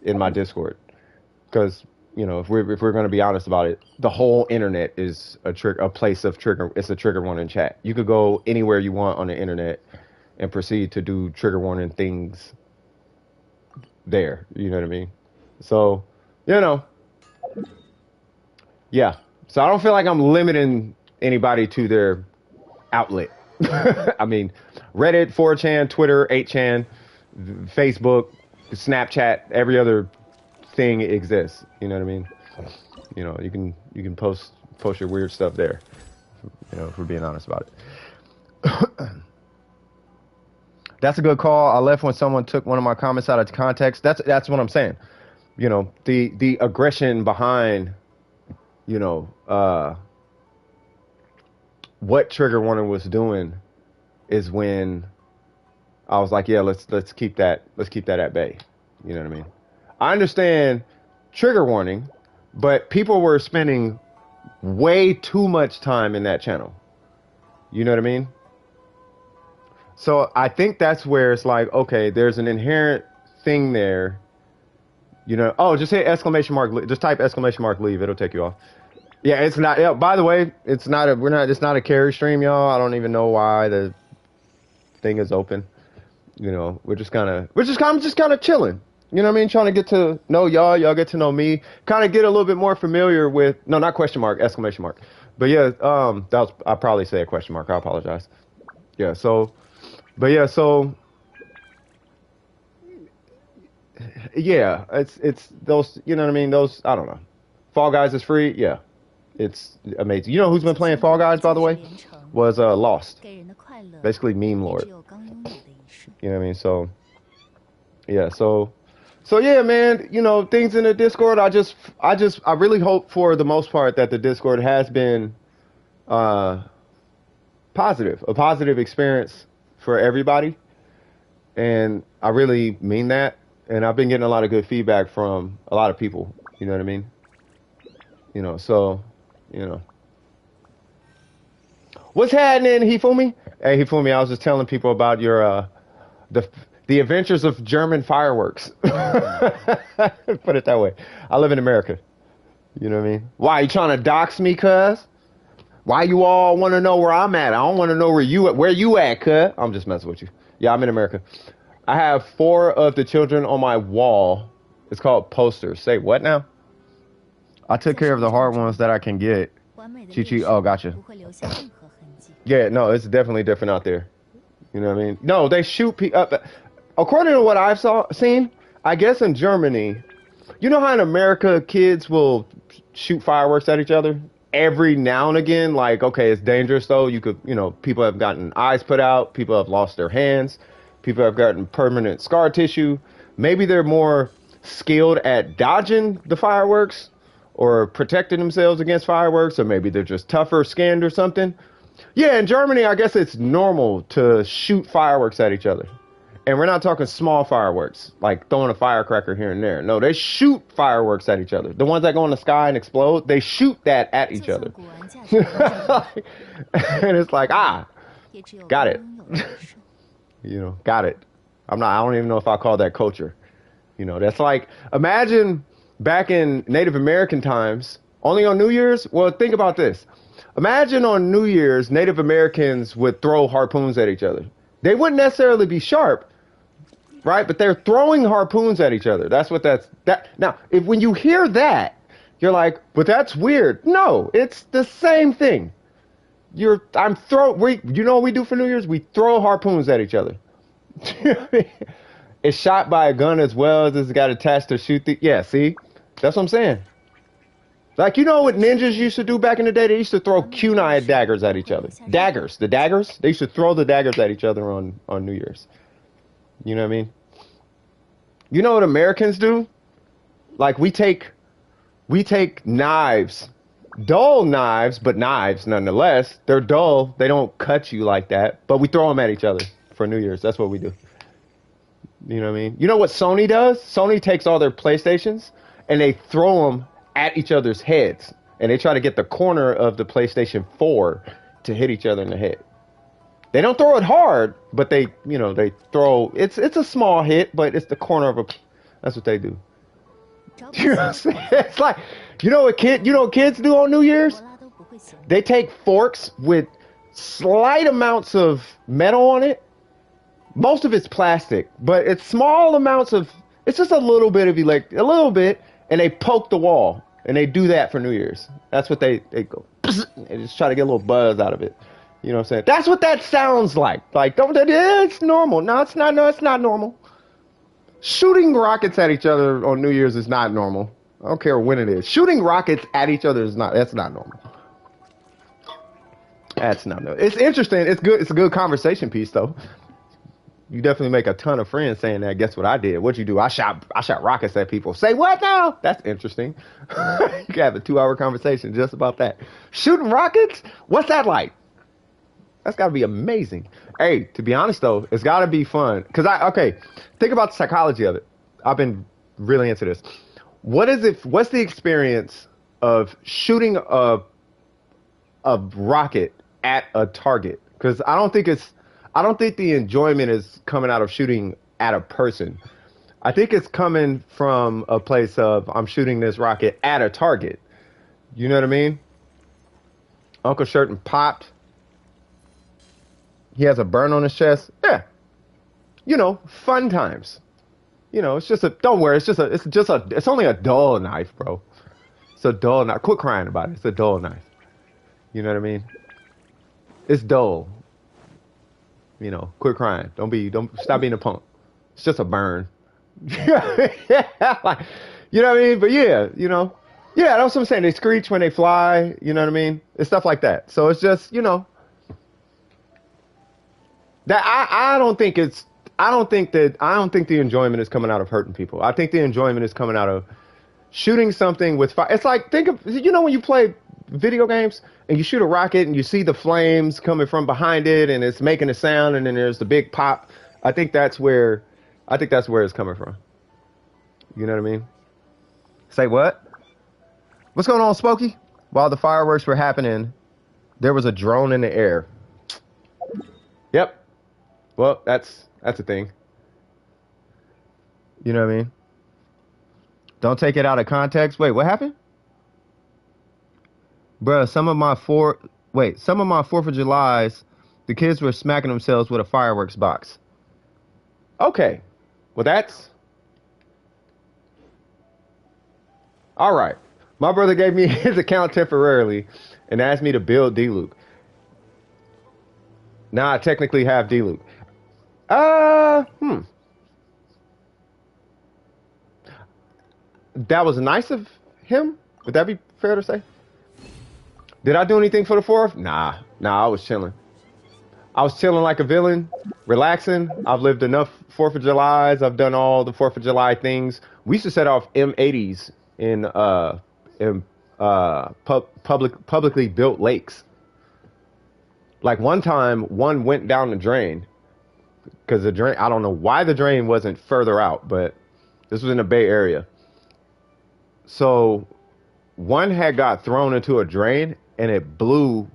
in my Discord. Because, you know, if we're going to be honest about it, the whole internet is a place of trigger. It's a trigger warning chat. You could go anywhere you want on the internet and proceed to do trigger warning things there. You know what I mean? So, you know, yeah. So I don't feel like I'm limiting anybody to their outlet. I mean, Reddit, 4chan, Twitter, 8chan, Facebook, Snapchat, every other thing exists. You know what I mean? You know, you can post your weird stuff there. You know, if we're being honest about it. That's a good call. I left when someone took one of my comments out of context. That's what I'm saying. You know, the aggression behind, you know, what trigger warning was doing is when I was like, yeah, let's keep that at bay. You know what I mean? I understand trigger warning, but people were spending way too much time in that channel. You know what I mean? So I think that's where it's like, okay, there's an inherent thing there. You know, oh, just hit exclamation mark. Just type exclamation mark leave. It'll take you off. Yeah, it's not. Yeah, by the way, it's not a. We're not. It's not a carry stream, y'all. I don't even know why the thing is open. You know, I'm just kind of chilling. You know what I mean? Trying to get to know y'all. Y'all get to know me. Kind of get a little bit more familiar with. No, not question mark. Exclamation mark. But yeah, I'll probably say a question mark. I apologize. Yeah. So, but yeah. So. Yeah, it's those, you know what I mean? Those, I don't know. Fall Guys is free. Yeah, it's amazing. You know who's been playing Fall Guys, by the way? Was Lost. Basically, meme lord. You know what I mean? So, yeah. So yeah, man. You know, things in the Discord. I really hope for the most part that the Discord has been positive, a positive experience for everybody, and I really mean that. And I've been getting a lot of good feedback from a lot of people. You know what I mean? You know, so, you know. What's happening, Hifumi? Hey, Hifumi, I was just telling people about your, the adventures of German fireworks. Put it that way. I live in America. You know what I mean? Why, you trying to dox me, cuz? Why you all want to know where I'm at? I don't want to know where you at, cuz. I'm just messing with you. Yeah, I'm in America. I have 4 of the children on my wall. It's called posters. Say what now? I took care of the hard ones that I can get. Chi-Chi, oh, gotcha. Yeah, no, it's definitely different out there. You know what I mean? No, they shoot people. According to what I've seen, I guess in Germany, you know how in America kids will shoot fireworks at each other? Every now and again, like, okay, it's dangerous though. You could, you know, people have gotten eyes put out. People have lost their hands. People have gotten permanent scar tissue. Maybe they're more skilled at dodging the fireworks or protecting themselves against fireworks, or maybe they're just tougher skinned or something. Yeah, in Germany, I guess it's normal to shoot fireworks at each other. And we're not talking small fireworks, like throwing a firecracker here and there. No, they shoot fireworks at each other. The ones that go in the sky and explode, they shoot that at each other. And it's like, got it. You know, got it. I don't even know if I call that culture. You know, that's like, imagine back in Native American times, only on New Year's. Well, think about this. Imagine on New Year's, Native Americans would throw harpoons at each other. They wouldn't necessarily be sharp, right? But they're throwing harpoons at each other. That's what that. Now, when you hear that, you're like, but that's weird. No, it's the same thing. You know what we do for New Year's? We throw harpoons at each other. It's shot by a gun as well as it's got attached to shoot the. Yeah, see, that's what I'm saying. Like, you know what ninjas used to do back in the day? They used to throw kunai daggers at each other. Daggers, the daggers. They used to throw the daggers at each other on New Year's. You know what I mean? You know what Americans do? Like, we take knives. Dull knives, but knives nonetheless. They're dull. They don't cut you like that. But we throw them at each other for New Year's. That's what we do. You know what I mean? You know what Sony does? Sony takes all their PlayStations and they throw them at each other's heads. And they try to get the corner of the PlayStation 4 to hit each other in the head. They don't throw it hard, but they throw. It's a small hit, but it's the corner of a. That's what they do. You know what I'm saying? It's like, you know what kids do on New Year's? They take forks with slight amounts of metal on it. Most of it's plastic, but it's small amounts of. It's just a little bit of a little bit, and they poke the wall, and they do that for New Year's. That's what they go. They just try to get a little buzz out of it. You know what I'm saying? That's what that sounds like. Like, it's normal. No, it's not. No, it's not normal. Shooting rockets at each other on New Year's is not normal. I don't care when it is. Shooting rockets at each other that's not normal. That's not normal. It's interesting. It's good. It's a good conversation piece, though. You definitely make a ton of friends saying that. Guess what I did? What'd you do? I shot rockets at people. Say what now? That's interesting. You can have a 2-hour conversation just about that. Shooting rockets? What's that like? That's got to be amazing. Hey, to be honest, though, it's got to be fun. Because think about the psychology of it. I've been really into this. What's the experience of shooting a rocket at a target? Because I don't think the enjoyment is coming out of shooting at a person. I think it's coming from a place of I'm shooting this rocket at a target. You know what I mean? Uncle Shirton popped. He has a burn on his chest. Yeah, fun times. It's just a. Don't worry. It's only a dull knife, bro. It's a dull knife. Quit crying about it. It's a dull knife. You know what I mean? It's dull. Quit crying. Don't stop being a punk. It's just a burn. Like, you know what I mean? But yeah, that's what I'm saying. They screech when they fly. You know what I mean? It's stuff like that. So it's just, that I don't think the enjoyment is coming out of hurting people. I think the enjoyment is coming out of shooting something with fire. It's like, think of, when you play video games and you shoot a rocket and you see the flames coming from behind it and it's making a sound and then there's the big pop. I think that's where it's coming from. You know what I mean? Say what? What's going on, Smokey? While the fireworks were happening, there was a drone in the air. Yep. Well, that's a thing. You know what I mean? Don't take it out of context. Wait, what happened? Bruh, some of my 4th of July's, the kids were smacking themselves with a fireworks box. Okay. Well, that's... All right. My brother gave me his account temporarily and asked me to build D-Luke. Now I technically have D-Luke. That was nice of him. Would that be fair to say? Did I do anything for the 4th? Nah, I was chilling. I was chilling like a villain, relaxing. I've lived enough 4th of Julys. I've done all the 4th of July things. We used to set off M80s in publicly built lakes. Like one time, one went down the drain because the drain, I don't know why the drain wasn't further out, but this was in the Bay Area. So one had got thrown into a drain and it blew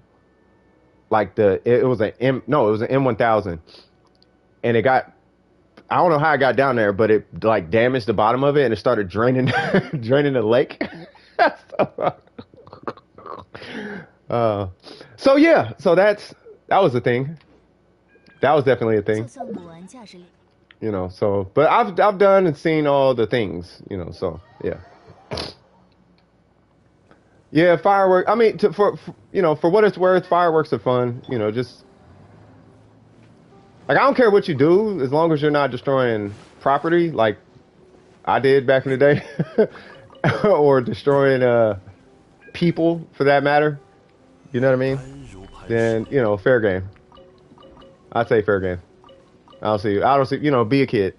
like it was an M1000 and it got, I don't know how it got down there, but it like damaged the bottom of it and it started draining draining the lake. So yeah, so that was a thing. That was definitely a thing. So but I've done and seen all the things, so yeah. Yeah, fireworks. I mean, for what it's worth, fireworks are fun. Just like I don't care what you do as long as you're not destroying property, like I did back in the day, or destroying people for that matter. You know what I mean? Then fair game. I'd say fair game. I don't see. Be a kid.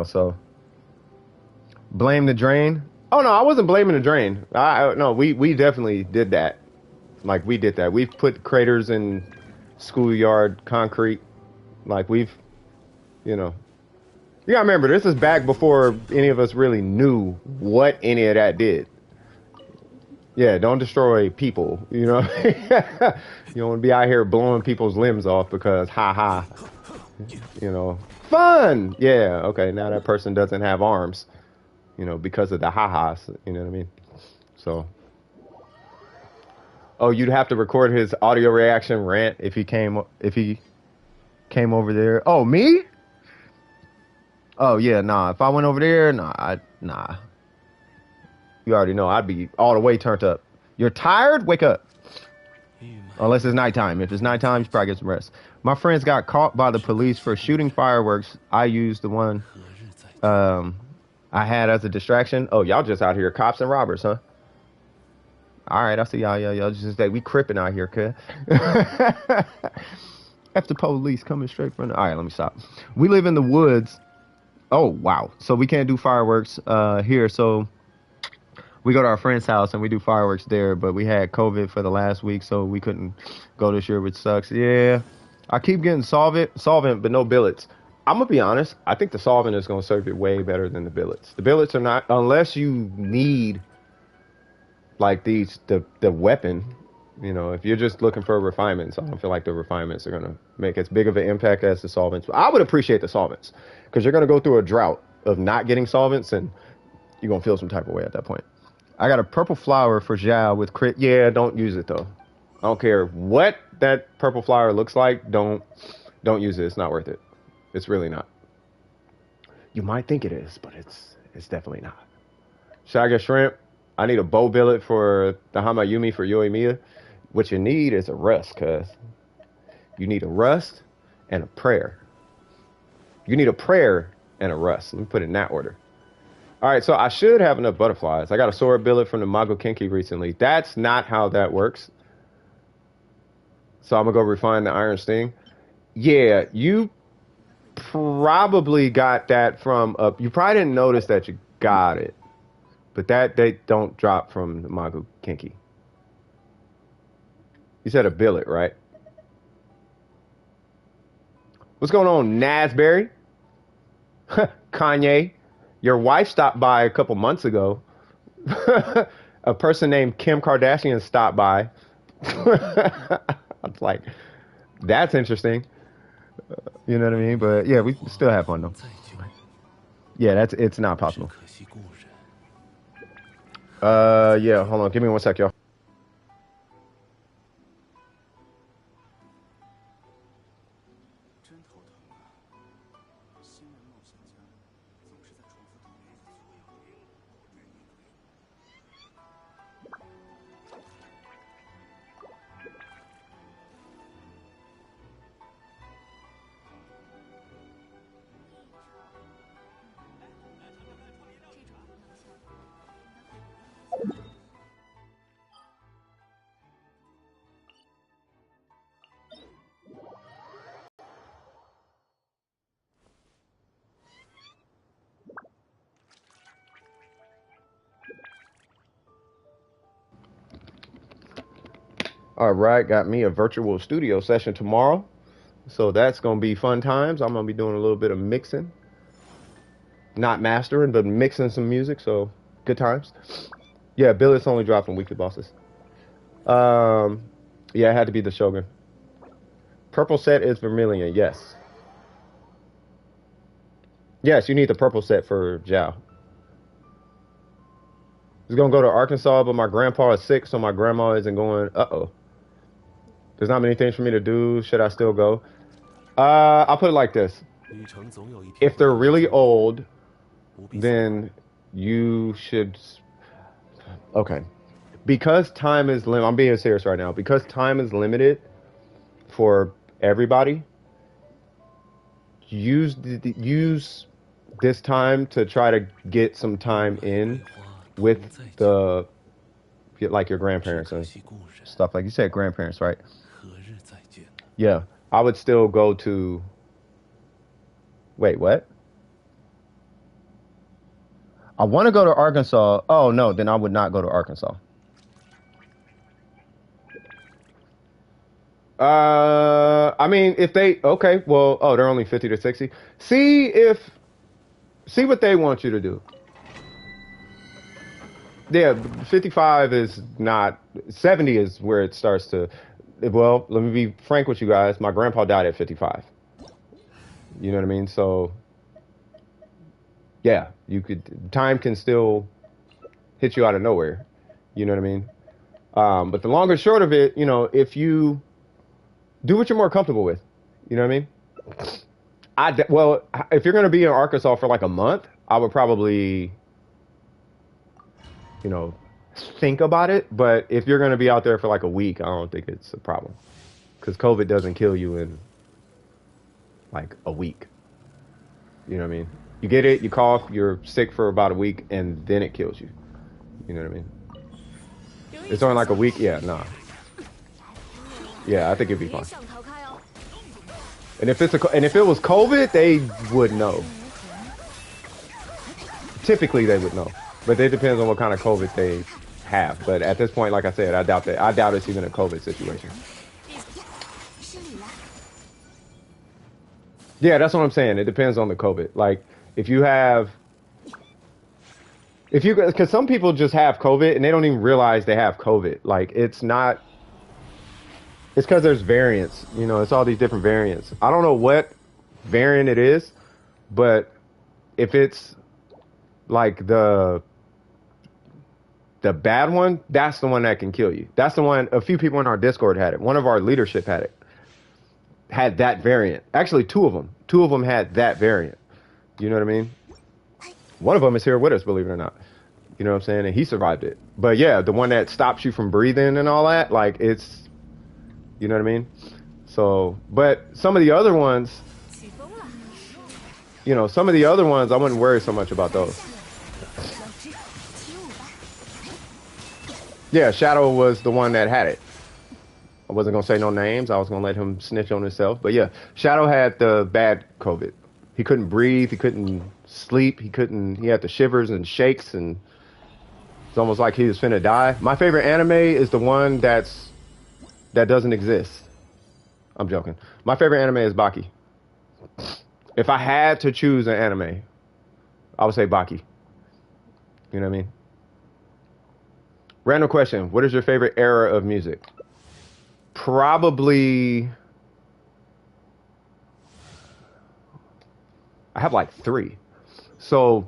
So blame the drain. Oh no, I wasn't blaming the drain. No, we definitely did that. Like we did that. We've put craters in schoolyard concrete. Like we've, you gotta remember this is back before any of us really knew what any of that did. Yeah, don't destroy people. You don't want to be out here blowing people's limbs off because ha. Fun. Yeah. Okay. Now that person doesn't have arms. Because of the ha-has, you know what I mean? So, you'd have to record his audio reaction rant if he came over there. Oh, me? Oh, yeah, nah. If I went over there, nah. You already know I'd be all the way turned up. You're tired? Wake up. Unless it's nighttime. If it's nighttime, you probably get some rest. My friends got caught by the police for shooting fireworks. I used the one, I had as a distraction. Oh, y'all just out here cops and robbers, huh? All right, I see y'all. Y'all just say we crippin' out here, cuz. F the police coming straight from the... All right, let me stop. We live in the woods. Oh, wow. So we can't do fireworks here. So we go to our friend's house and we do fireworks there. But we had COVID for the last week, so we couldn't go this year, which sucks. Yeah, I keep getting solvent, but no billets. I'm going to be honest. I think the solvent is going to serve you way better than the billets. The billets are not, unless you need like the weapon, You know, if you're just looking for refinements, I don't feel like the refinements are gonna make as big of an impact as the solvents. But I would appreciate the solvents because you're gonna go through a drought of not getting solvents, and you're gonna feel some type of way at that point. I got a purple flower for Zhao with crit. Yeah, don't use it though. I don't care what that purple flower looks like. Don't use it. It's not worth it. It's really not. You might think it is, but it's definitely not. Should I get shrimp? I need a bow billet for the Hamayumi for Yoimiya. What you need is a rust, cuz. You need a rust and a prayer. You need a prayer and a rust. Let me put it in that order. All right, so I should have enough butterflies. I got a sword billet from the Mago Kinki recently. That's not how that works. So I'm going to go refine the Iron Sting. Yeah, you probably got that from... you probably didn't notice that you got it. But that they don't drop from the Mago Kinki. You said a billet, right? What's going on, Nasberry? Kanye, your wife stopped by a couple months ago. A person named Kim Kardashian stopped by. I was like, that's interesting. You know what I mean? But yeah, we still have fun though. Yeah, it's not possible. Yeah, hold on. Give me one sec, y'all. All right, got me a virtual studio session tomorrow. So that's going to be fun times. I'm going to be doing a little bit of mixing. Not mastering, but mixing some music. So good times. Yeah, billets only drop from weekly bosses. Yeah, it had to be the Shogun. Purple set is Vermilion, yes. Yes, you need the purple set for Zhao. I was going to go to Arkansas, but my grandpa is sick, so my grandma isn't going. Uh-oh. There's not many things for me to do. Should I still go? I'll put it like this. If they're really old, then you should... Okay. Because time is limited... I'm being serious right now. Because time is limited for everybody, use this time to try to get some time in with the... like your grandparents and stuff. Like you said, grandparents, right? Yeah, I would still go to... Wait, what? I want to go to Arkansas. Oh, no, then I would not go to Arkansas. I mean, if they... Okay, well, oh, they're only 50 to 60. See what they want you to do. Yeah, 55 is not... 70 is where it starts to... Well, let me be frank with you guys. My grandpa died at 55. You know what I mean? So, yeah, you could... Time can still hit you out of nowhere. You know what I mean? But the long and short of it, you know, if you do what you're more comfortable with, you know what I mean? Well, if you're going to be in Arkansas for like a month, I would probably... you know, think about it. But if you're going to be out there for like a week, I don't think it's a problem. Because COVID doesn't kill you in like a week. You know what I mean? You get it, you cough, you're sick for about a week, and then it kills you. You know what I mean? It's only like a week? Yeah, nah. Yeah, I think it'd be fine. And if it was COVID, they would know. Typically, they would know. But it depends on what kind of COVID they have. But at this point, like I said, I doubt that. I doubt it's even a COVID situation. Yeah, that's what I'm saying. It depends on the COVID. Like, because some people just have COVID and they don't even realize they have COVID. Like, it's not It's because there's variants. You know, it's all these different variants. I don't know what variant it is, but if it's like the bad one, that's the one that can kill you. That's the one. A few people in our Discord had it. One of our leadership had it. Had that variant. Actually, two of them. Two of them had that variant. You know what I mean? One of them is here with us, believe it or not. You know what I'm saying? And he survived it. But yeah, the one that stops you from breathing and all that, like it's, you know what I mean? So, but some of the other ones, you know, some of the other ones, I wouldn't worry so much about those. Yeah, Shadow was the one that had it. I wasn't gonna say no names. I was gonna let him snitch on himself. But yeah, Shadow had the bad COVID. He couldn't breathe. He couldn't sleep. He couldn't. He had the shivers and shakes, and it's almost like he was finna die. My favorite anime is the one that doesn't exist. I'm joking. My favorite anime is Baki. If I had to choose an anime, I would say Baki. You know what I mean? Random question. What is your favorite era of music? Probably, I have like three. So,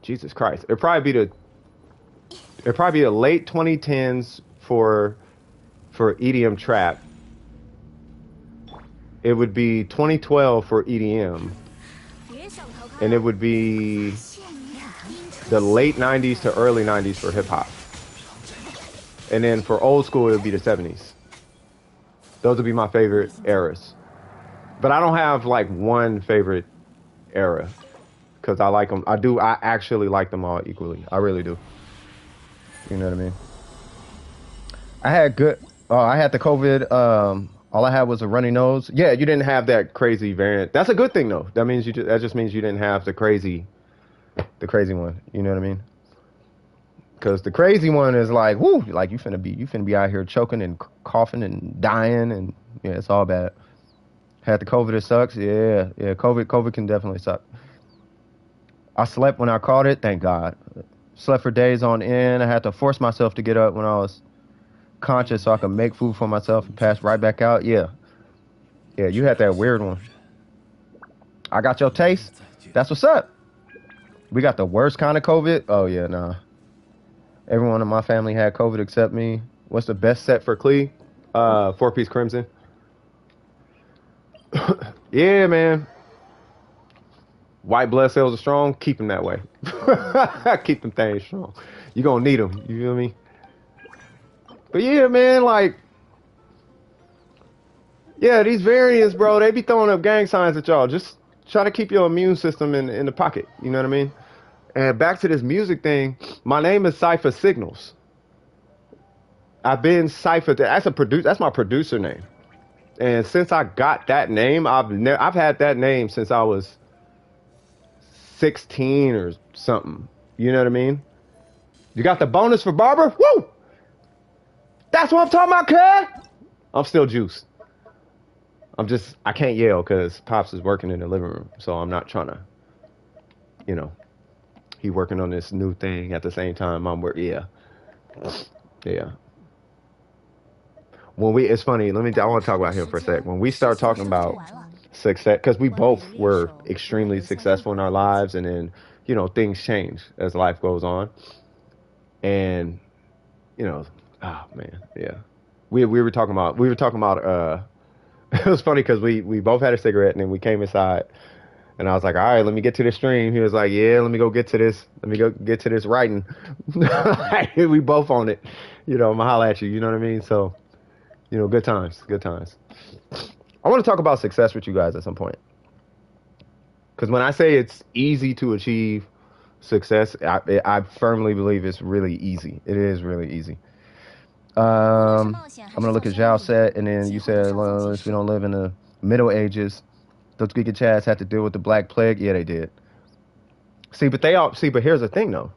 Jesus Christ. It'd probably be the late 2010s for EDM trap. It would be 2012 for EDM. And it would be the late 90s to early 90s for hip hop. And then for old school, it would be the 70s. Those would be my favorite eras. But I don't have like one favorite era because I like them. I actually like them all equally. I really do. You know what I mean? I had the COVID. All I had was a runny nose. Yeah, you didn't have that crazy variant. That's a good thing though. That just means you didn't have the crazy one. You know what I mean? Because the crazy one is like, whoo, like you finna be out here choking and coughing and dying, and yeah, it's all bad. Had the COVID, it sucks. Yeah, COVID can definitely suck. I slept when I caught it, thank God. Slept for days on end. I had to force myself to get up when I was conscious so I could make food for myself and pass right back out. Yeah, you had that weird one. I got your taste. That's what's up. We got the worst kind of COVID. Oh yeah, nah. Everyone in my family had COVID except me. What's the best set for Clee? 4-piece Crimson. Yeah, man. White blood cells are strong. Keep them that way. Keep them things strong. You're going to need them. You feel me? But yeah, man, like, yeah, these variants, bro, they be throwing up gang signs at y'all. Just try to keep your immune system in the pocket. You know what I mean? And back to this music thing, my name is Cypher Signals. I've been Cypher. That's my producer name. And since I got that name, I've had that name since I was 16 or something. You know what I mean? You got the bonus for Barber? Woo! That's what I'm talking about, kid. I'm still juiced. I can't yell because Pops is working in the living room. So I'm not trying to, you know. He working on this new thing at the same time I'm working. Yeah. It's funny. I want to talk about him for a sec. When we start talking about success, because we both were extremely successful in our lives, and then, you know, things change as life goes on. And, you know, oh man, yeah. We were talking about, it was funny because we both had a cigarette and then we came inside. And I was like, all right, let me get to the stream. He was like, yeah, let me go get to this. Let me go get to this writing. We both on it. You know, I'm going to holler at you. You know what I mean? So, you know, good times. I want to talk about success with you guys at some point. Because when I say it's easy to achieve success, I firmly believe it's really easy. It is really easy. I'm going to look at Zhao set, and then you said, well, we don't live in the Middle Ages. Those Giga Chads had to deal with the Black Plague. Yeah, they did. But here's the thing, though.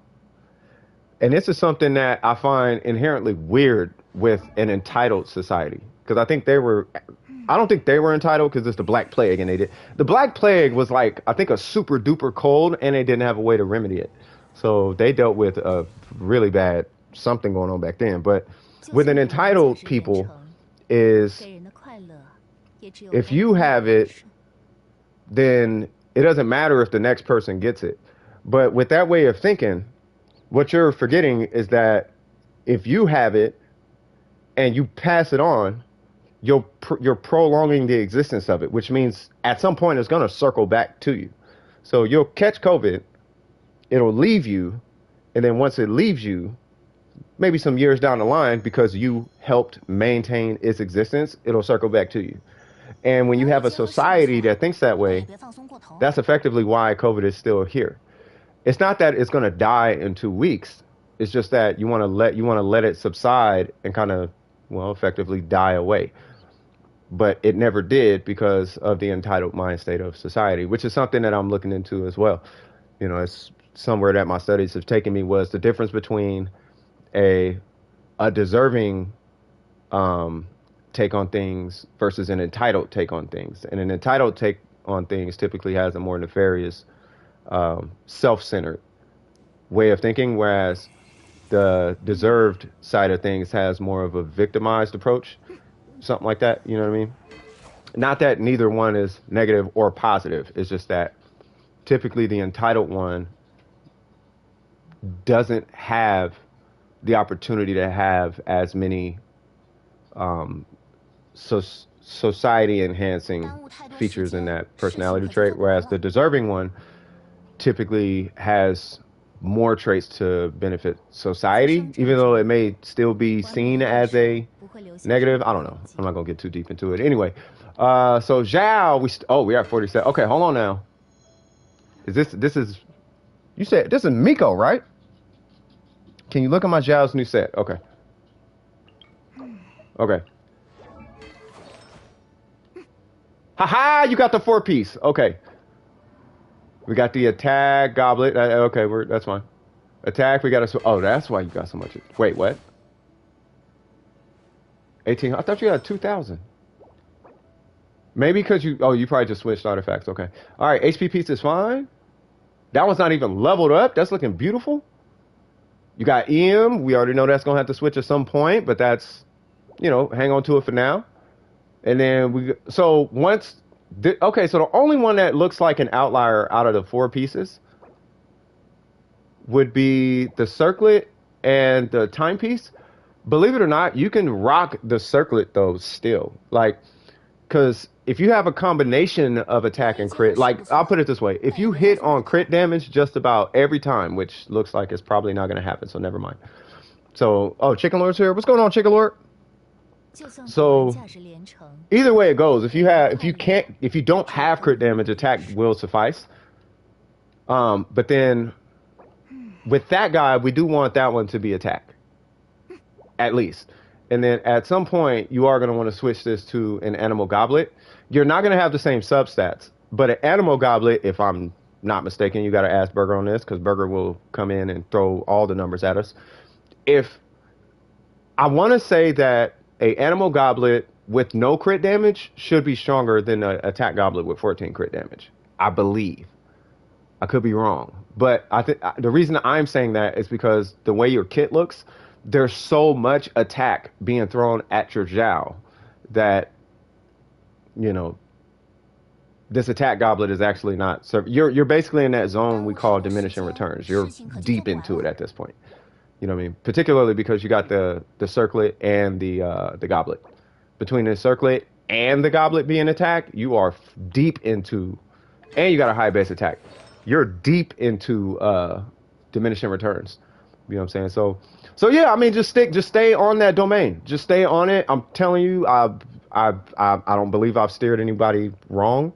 And this is something that I find inherently weird with an entitled society. Because I don't think they were entitled because it's the Black Plague, and they did. The Black Plague was like, I think, a super duper cold, and they didn't have a way to remedy it. So they dealt with a really bad something going on back then. But With an entitled people is if you have it, then it doesn't matter if the next person gets it. But with that way of thinking, what you're forgetting is that if you have it and you pass it on, you're prolonging the existence of it, which means at some point it's going to circle back to you. So you'll catch COVID, it'll leave you, and then once it leaves you, maybe some years down the line, because you helped maintain its existence, it'll circle back to you. And when you have a society that thinks that way, that's effectively why COVID is still here. It's not that it's going to die in 2 weeks. It's just that you want to let it subside and kind of, well, effectively die away. But it never did because of the entitled mind state of society, which is something that I'm looking into as well. You know, it's somewhere that my studies have taken me, was the difference between a deserving take on things versus an entitled take on things. And an entitled take on things typically has a more nefarious, self-centered way of thinking, whereas the deserved side of things has more of a victimized approach, something like that. You know what I mean? Not that neither one is negative or positive. It's just that typically the entitled one doesn't have the opportunity to have as many society enhancing features in that personality trait, whereas the deserving one typically has more traits to benefit society, even though it may still be seen as a negative. I don't know. I'm not gonna get too deep into it. Anyway, so Zhao, we're at 47. Okay, hold on now. This is you said this is Miko, right? Can you look at my Zhao's new set? Okay. Okay. Haha, you got the 4-piece. Okay. We got the attack goblet. Okay, that's fine. Attack, we got oh, that's why you got so much. Wait, what? 18. I thought you had 2,000. Maybe because you probably just switched artifacts. Okay. All right, HP piece is fine. That one's not even leveled up. That's looking beautiful. You got EM. We already know that's going to have to switch at some point, but that's, hang on to it for now. And then so the only one that looks like an outlier out of the 4 pieces would be the circlet and the timepiece. Believe it or not, you can rock the circlet though still. Because if you have a combination of attack and crit, I'll put it this way. If you hit on crit damage just about every time, which looks like it's probably not going to happen, so never mind. So, Chicken Lord's here. What's going on, Chicken Lord? So either way it goes, if you don't have crit damage, attack will suffice. But then with that guy, we do want that one to be attack, at least. And then at some point, you are going to want to switch this to an animal goblet. You're not going to have the same substats, but an animal goblet, if I'm not mistaken, you got to ask Burger on this, because Burger will come in and throw all the numbers at us. If I want to say that a animal goblet with no crit damage should be stronger than an attack goblet with 14 crit damage. I believe. I could be wrong. But I think the reason I'm saying that is because the way your kit looks, there's so much attack being thrown at your Zhao that, this attack goblet is actually not... You're basically in that zone we call diminishing returns. You're deep into it at this point. You know what I mean? Particularly because you got the circlet and the goblet. Between the circlet and the goblet being attacked, you are deep into, and you got a high base attack. You're deep into diminishing returns. You know what I'm saying? So yeah, I mean, just stay on that domain. Just stay on it. I'm telling you, I don't believe I've steered anybody wrong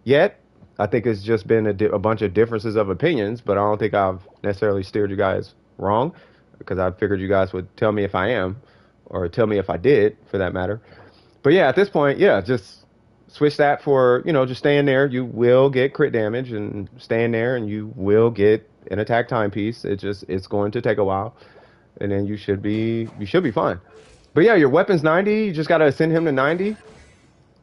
yet. I think it's just been a bunch of differences of opinions, but I don't think I've necessarily steered you guys wrong, because I figured you guys would tell me if I am, or tell me if I did, for that matter. But yeah, at this point, yeah, just switch that for, just staying there. You will get crit damage, and staying there, and you will get an attack timepiece. It's going to take a while, and then you should be fine. But yeah, your weapon's 90. You just got to ascend him to 90.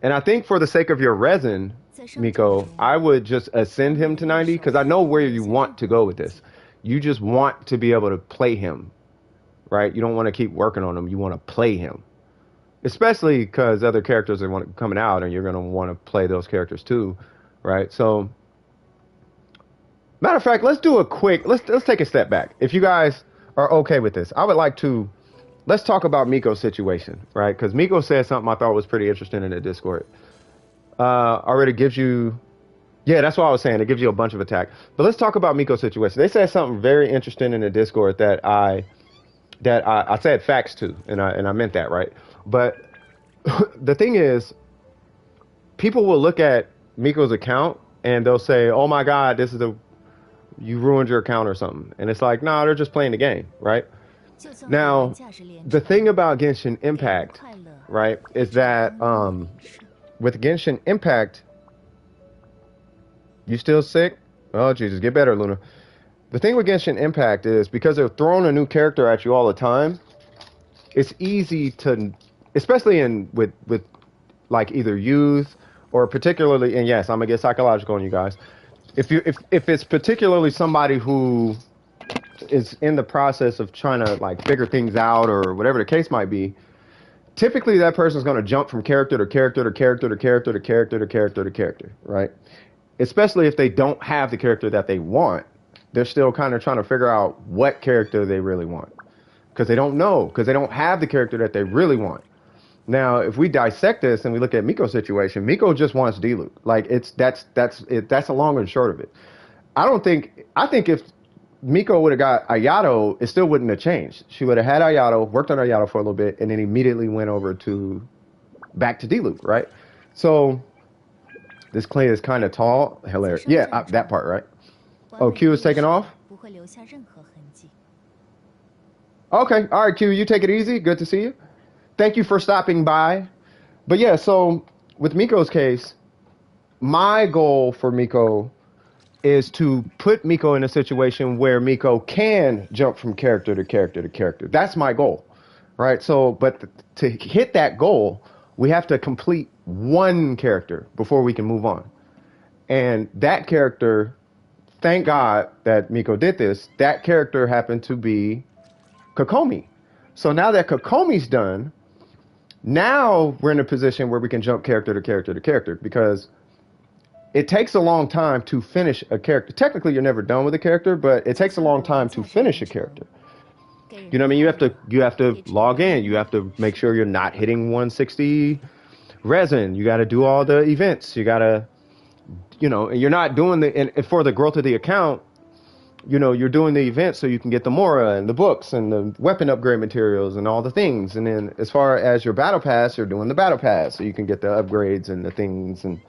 And I think for the sake of your resin, Miko, I would just ascend him to 90, because I know where you want to go with this. You just want to be able to play him, right? You don't want to keep working on him. You want to play him, especially because other characters are coming out, and you're going to want to play those characters too, right? So, matter of fact, let's do a quick. Let's take a step back. If you guys are okay with this, I would like to. Let's talk about Miko's situation, right? Because Miko said something I thought was pretty interesting in the Discord. Already gives you, yeah, that's what I was saying. It gives you a bunch of attack. But let's talk about Miko's situation. They said something very interesting in the Discord that I said facts to, and I meant that, right? But the thing is, people will look at Miko's account and they'll say, "Oh my God, you ruined your account or something," and it's like, nah, they're just playing the game, right? Now, the thing about Genshin Impact, right, is that with Genshin Impact, you still sick? Oh, Jesus, get better, Luna. The thing with Genshin Impact is because they're throwing a new character at you all the time, it's easy to, especially with like either youth or particularly, and yes, I'm gonna get psychological on you guys. If it's particularly somebody who is in the process of trying to like figure things out or whatever the case might be, typically that person's going to jump from character to character to character to character to character to character to character, right? Especially if they don't have the character that they want, they're still kind of trying to figure out what character they really want because they don't know, because they don't have the character that they really want. Now, if we dissect this and we look at Miko's situation, Miko just wants D-Loot. Like that's the long and short of it. I think if Miko would have got Ayato, it still wouldn't have changed. She would have had Ayato, worked on Ayato for a little bit, and then immediately went over back to D-Loop, right? So this clay is kind of tall. Hilarious. Yeah, that part, right? Oh, Q is taking off? Okay, all right, Q, you take it easy. Good to see you. Thank you for stopping by. But yeah, so with Miko's case, my goal for Miko is to put Miko in a situation where Miko can jump from character to character to character. That's my goal, right? So, but to hit that goal, we have to complete one character before we can move on. And that character, thank God that Miko did this, that character happened to be Kokomi. So now that Kokomi's done, now we're in a position where we can jump character to character to character, because it takes a long time to finish a character. Technically, you're never done with a character, but it takes a long time to finish a character. You know what I mean? You have to log in. You have to make sure you're not hitting 160 resin. You got to do all the events. You got to, and you're not doing and for the growth of the account, you're doing the events so you can get the Mora and the books and the weapon upgrade materials and all the things. And then as far as your battle pass, you're doing the battle pass so you can get the upgrades and the things and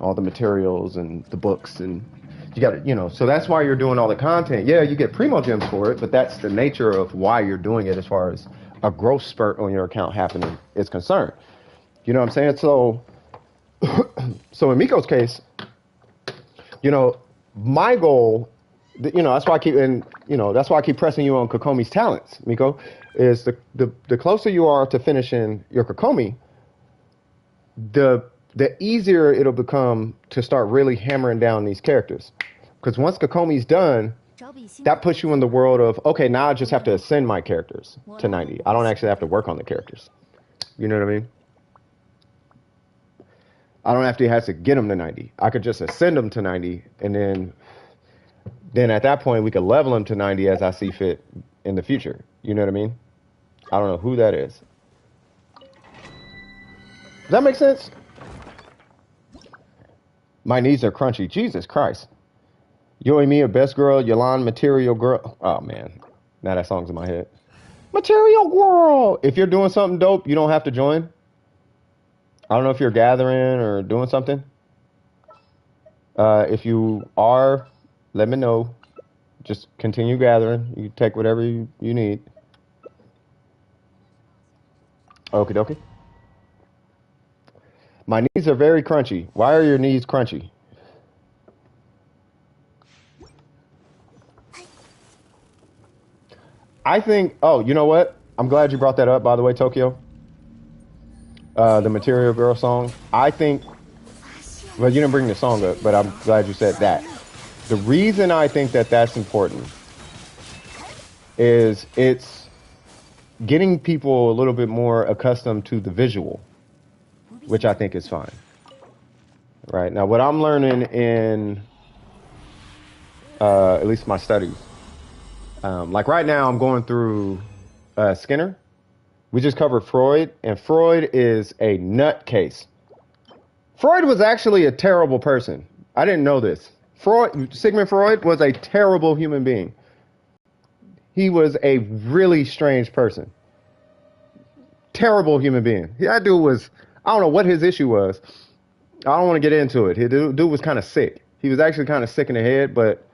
all the materials and the books, and you got to, so that's why you're doing all the content. Yeah, you get primo gems for it, but that's the nature of why you're doing it as far as a growth spurt on your account happening is concerned. You know what I'm saying? So, so in Miko's case, my goal, that's why I keep, that's why I keep pressing you on Kokomi's talents, Miko, is the closer you are to finishing your Kokomi, the easier it'll become to start really hammering down these characters. Because once Kokomi's done, that puts you in the world of, okay, now I just have to ascend my characters to 90. I don't actually have to work on the characters. You know what I mean? I don't have to get them to 90. I could just ascend them to 90, and then at that point, we could level them to 90 as I see fit in the future. You know what I mean? I don't know who that is. Does that make sense? My knees are crunchy. Jesus Christ. You and me, a best girl, Yolan, material girl. Oh, man. Now that song's in my head. Material girl. If you're doing something dope, you don't have to join. I don't know if you're gathering or doing something. If you are, let me know. Just continue gathering. You take whatever you need. Okie dokie. My knees are very crunchy. Why are your knees crunchy? I think, oh, you know what? I'm glad you brought that up, by the way, Tokyo. The Material Girl song. I think, well, you didn't bring the song up, but I'm glad you said that. The reason I think that that's important is it's getting people a little bit more accustomed to the visual, which I think is fine. Right now, what I'm learning in at least my studies, like right now, I'm going through Skinner. We just covered Freud, and Freud is a nutcase. Freud was actually a terrible person. I didn't know this. Sigmund Freud was a terrible human being. He was a really strange person. Terrible human being. That dude was, I don't know what his issue was. I don't want to get into it. Dude was kind of sick. He was actually kind of sick in the head, but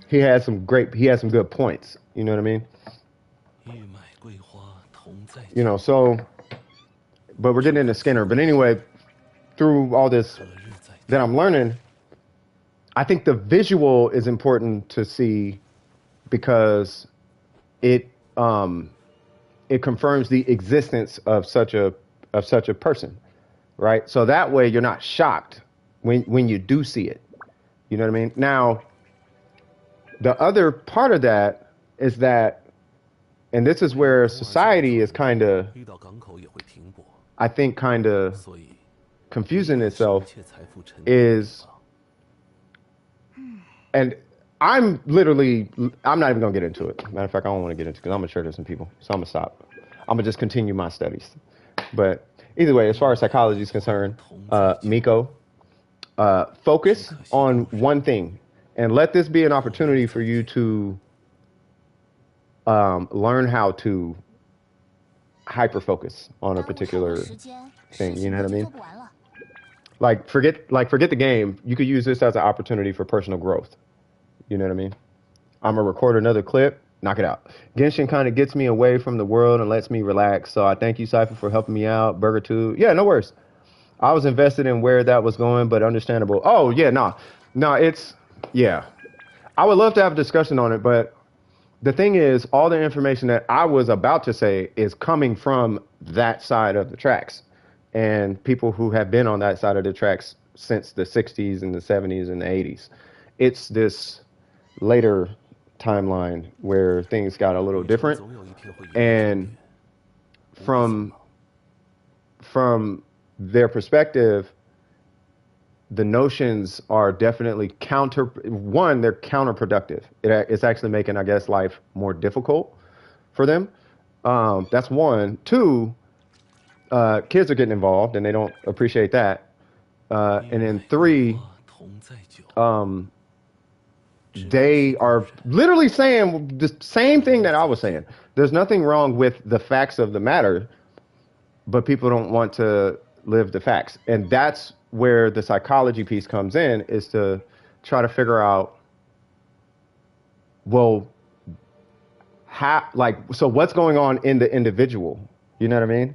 he had some good points. You know what I mean? You know, so, but we're getting into Skinner. But anyway, through all this that I'm learning, I think the visual is important to see because it confirms the existence of such a person, right? So that way you're not shocked when you do see it. You know what I mean? Now, the other part of that is that, and this is where society is kind of, I think, kind of confusing itself, is, and I'm not even going to get into it. Matter of fact, I don't want to get into it because I'm going to trigger some people. So I'm going to stop. I'm going to just continue my studies. But either way, as far as psychology is concerned, Miko, focus on one thing and let this be an opportunity for you to learn how to hyper focus on a particular thing. You know what I mean? Like forget the game. You could use this as an opportunity for personal growth. You know what I mean? I'm gonna record another clip, knock it out. Genshin kind of gets me away from the world and lets me relax. So I thank you, Cypher, for helping me out. Burger 2. Yeah, no worries. I was invested in where that was going, but understandable. Oh, yeah, yeah. I would love to have a discussion on it, but the thing is, all the information that I was about to say is coming from that side of the tracks. And people who have been on that side of the tracks since the 60s and the 70s and the 80s. It's this later timeline where things got a little different. And from their perspective, the notions are definitely they're counterproductive. It's actually making, I guess, life more difficult for them. That's one. Two, kids are getting involved and they don't appreciate that. And then three, they are literally saying the same thing that I was saying. There's nothing wrong with the facts of the matter, but people don't want to live the facts. And that's where the psychology piece comes in, is to try to figure out, well, so what's going on in the individual? You know what I mean?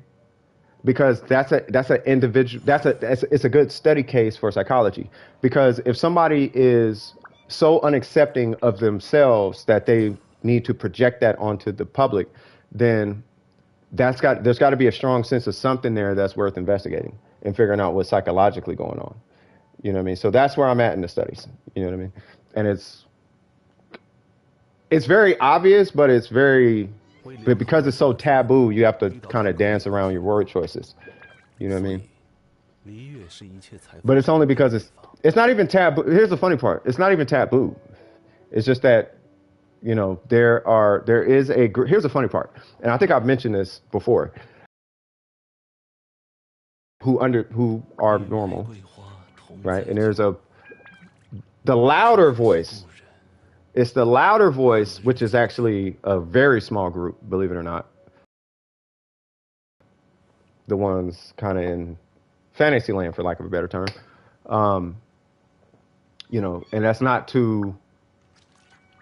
Because it's a good study case for psychology. Because if somebody is so unaccepting of themselves that they need to project that onto the public, then there's got to be a strong sense of something there that's worth investigating and figuring out what's psychologically going on. You know what I mean? So that's where I'm at in the studies. You know what I mean? And it's very obvious, but but because it's so taboo, you have to kind of dance around your word choices. You know what I mean? But it's only because it's not even taboo. Here's the funny part. It's not even taboo. It's just that, you know, here's the funny part. And I think I've mentioned this before. Who are normal, right? And there's the louder voice. It's the louder voice, which is actually a very small group, believe it or not. The ones kind of in fantasy land, for lack of a better term. You know, and that's not to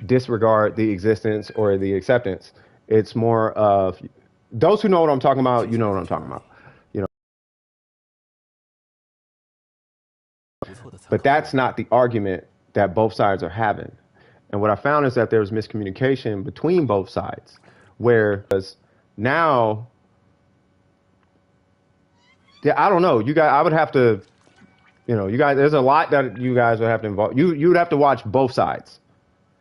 disregard the existence or the acceptance. It's more of those who know what I'm talking about, you know what I'm talking about. You know. But that's not the argument that both sides are having. And what I found is that there was miscommunication between both sides, whereas now, yeah, I don't know. You guys, I would have to, you know, you guys, there's a lot that you guys would have to involve. You would have to watch both sides